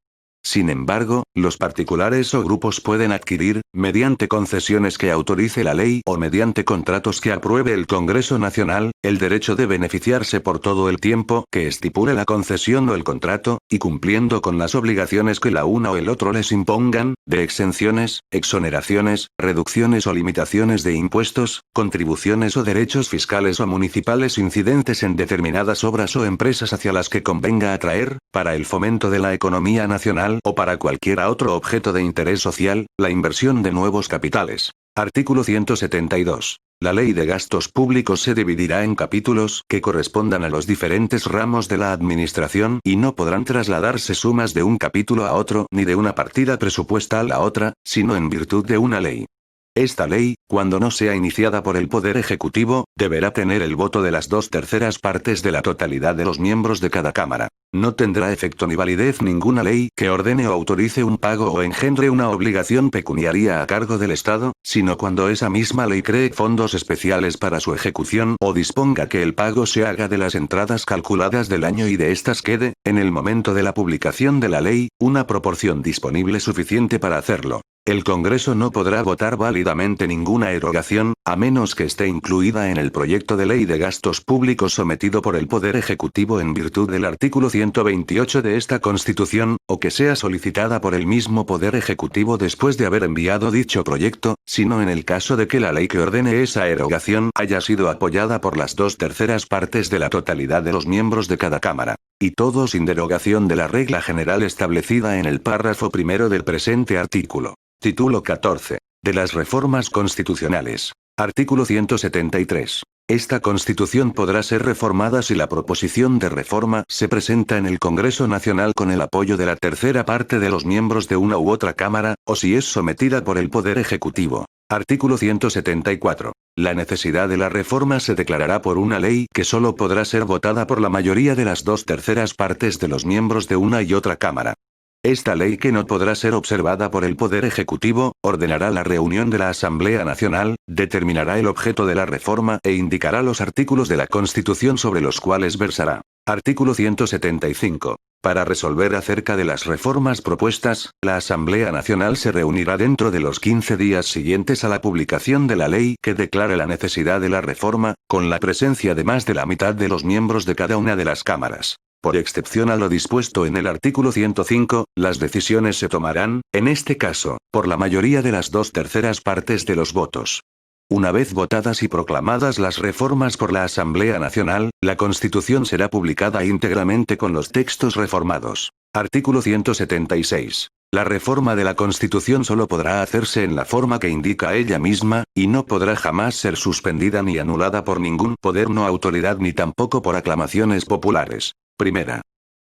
Sin embargo, los particulares o grupos pueden adquirir, mediante concesiones que autorice la ley o mediante contratos que apruebe el Congreso Nacional, el derecho de beneficiarse por todo el tiempo que estipule la concesión o el contrato, y cumpliendo con las obligaciones que la una o el otro les impongan, de exenciones, exoneraciones, reducciones o limitaciones de impuestos, contribuciones o derechos fiscales o municipales incidentes en determinadas obras o empresas hacia las que convenga atraer, para el fomento de la economía nacional, o para cualquier otro objeto de interés social, la inversión de nuevos capitales. Artículo 172. La ley de gastos públicos se dividirá en capítulos que correspondan a los diferentes ramos de la administración y no podrán trasladarse sumas de un capítulo a otro ni de una partida presupuestal a otra, sino en virtud de una ley. Esta ley, cuando no sea iniciada por el Poder Ejecutivo, deberá tener el voto de las 2/3 partes de la totalidad de los miembros de cada Cámara. No tendrá efecto ni validez ninguna ley que ordene o autorice un pago o engendre una obligación pecuniaria a cargo del Estado, sino cuando esa misma ley cree fondos especiales para su ejecución o disponga que el pago se haga de las entradas calculadas del año y de estas quede, en el momento de la publicación de la ley, una proporción disponible suficiente para hacerlo. El Congreso no podrá votar válidamente ninguna erogación, a menos que esté incluida en el proyecto de ley de gastos públicos sometido por el Poder Ejecutivo en virtud del artículo 128 de esta Constitución, o que sea solicitada por el mismo Poder Ejecutivo después de haber enviado dicho proyecto, sino en el caso de que la ley que ordene esa erogación haya sido apoyada por las 2/3 partes de la totalidad de los miembros de cada Cámara. Y todo sin derogación de la regla general establecida en el párrafo primero del presente artículo. Título 14. De las reformas constitucionales. Artículo 173. Esta Constitución podrá ser reformada si la proposición de reforma se presenta en el Congreso Nacional con el apoyo de la tercera parte de los miembros de una u otra Cámara, o si es sometida por el Poder Ejecutivo. Artículo 174. La necesidad de la reforma se declarará por una ley que solo podrá ser votada por la mayoría de las 2/3 partes de los miembros de una y otra Cámara. Esta ley, que no podrá ser observada por el Poder Ejecutivo, ordenará la reunión de la Asamblea Nacional, determinará el objeto de la reforma e indicará los artículos de la Constitución sobre los cuales versará. Artículo 175. Para resolver acerca de las reformas propuestas, la Asamblea Nacional se reunirá dentro de los 15 días siguientes a la publicación de la ley que declare la necesidad de la reforma, con la presencia de más de la mitad de los miembros de cada una de las cámaras. Por excepción a lo dispuesto en el artículo 105, las decisiones se tomarán, en este caso, por la mayoría de las 2/3 partes de los votos. Una vez votadas y proclamadas las reformas por la Asamblea Nacional, la Constitución será publicada íntegramente con los textos reformados. Artículo 176. La reforma de la Constitución solo podrá hacerse en la forma que indica ella misma, y no podrá jamás ser suspendida ni anulada por ningún poder no autoridad ni tampoco por aclamaciones populares. Primera.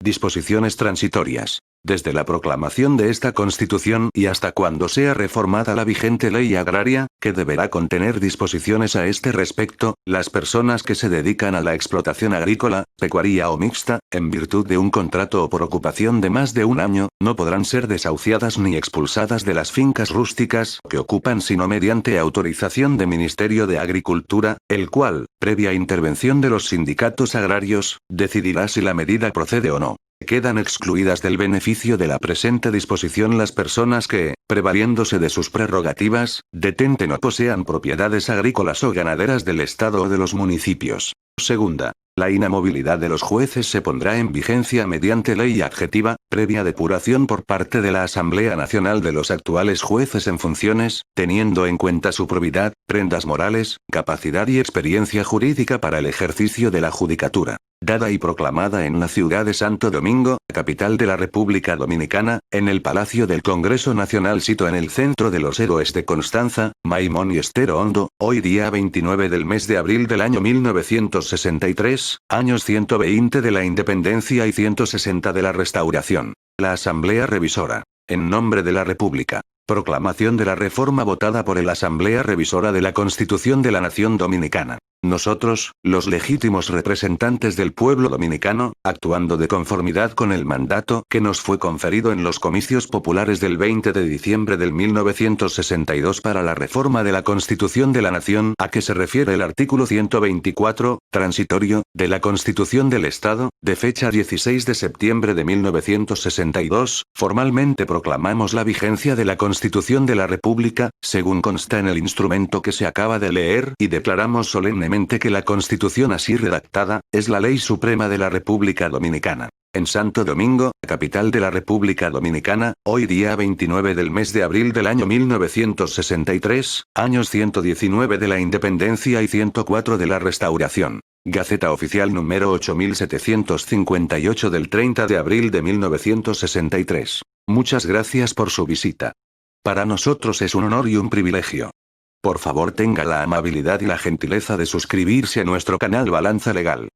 Disposiciones transitorias. Desde la proclamación de esta Constitución y hasta cuando sea reformada la vigente ley agraria, que deberá contener disposiciones a este respecto, las personas que se dedican a la explotación agrícola, pecuaria o mixta, en virtud de un contrato o por ocupación de más de un año, no podrán ser desahuciadas ni expulsadas de las fincas rústicas que ocupan sino mediante autorización de Ministerio de Agricultura, el cual, previa intervención de los sindicatos agrarios, decidirá si la medida procede o no. Quedan excluidas del beneficio de la presente disposición las personas que, prevaliéndose de sus prerrogativas, detenten o posean propiedades agrícolas o ganaderas del Estado o de los municipios. Segunda. La inamovilidad de los jueces se pondrá en vigencia mediante ley adjetiva, previa depuración por parte de la Asamblea Nacional de los actuales jueces en funciones, teniendo en cuenta su probidad, prendas morales, capacidad y experiencia jurídica para el ejercicio de la judicatura. Dada y proclamada en la ciudad de Santo Domingo, capital de la República Dominicana, en el Palacio del Congreso Nacional sito en el Centro de los Héroes de Constanza, Maimón y Estero Hondo, hoy día 29 del mes de abril del año 1963, años 120 de la Independencia y 160 de la Restauración. La Asamblea Revisora. En nombre de la República. Proclamación de la reforma votada por la Asamblea Revisora de la Constitución de la Nación Dominicana. Nosotros, los legítimos representantes del pueblo dominicano, actuando de conformidad con el mandato que nos fue conferido en los comicios populares del 20 de diciembre del 1962 para la reforma de la Constitución de la Nación, a que se refiere el artículo 124, transitorio, de la Constitución del Estado, de fecha 16 de septiembre de 1962, formalmente proclamamos la vigencia de la Constitución de la República, según consta en el instrumento que se acaba de leer, y declaramos solemnemente que la Constitución así redactada, es la ley suprema de la República Dominicana. En Santo Domingo, capital de la República Dominicana, hoy día 29 del mes de abril del año 1963, años 119 de la Independencia y 104 de la Restauración. Gaceta Oficial número 8758 del 30 de abril de 1963. Muchas gracias por su visita. Para nosotros es un honor y un privilegio. Por favor tenga la amabilidad y la gentileza de suscribirse a nuestro canal Balanza Legal.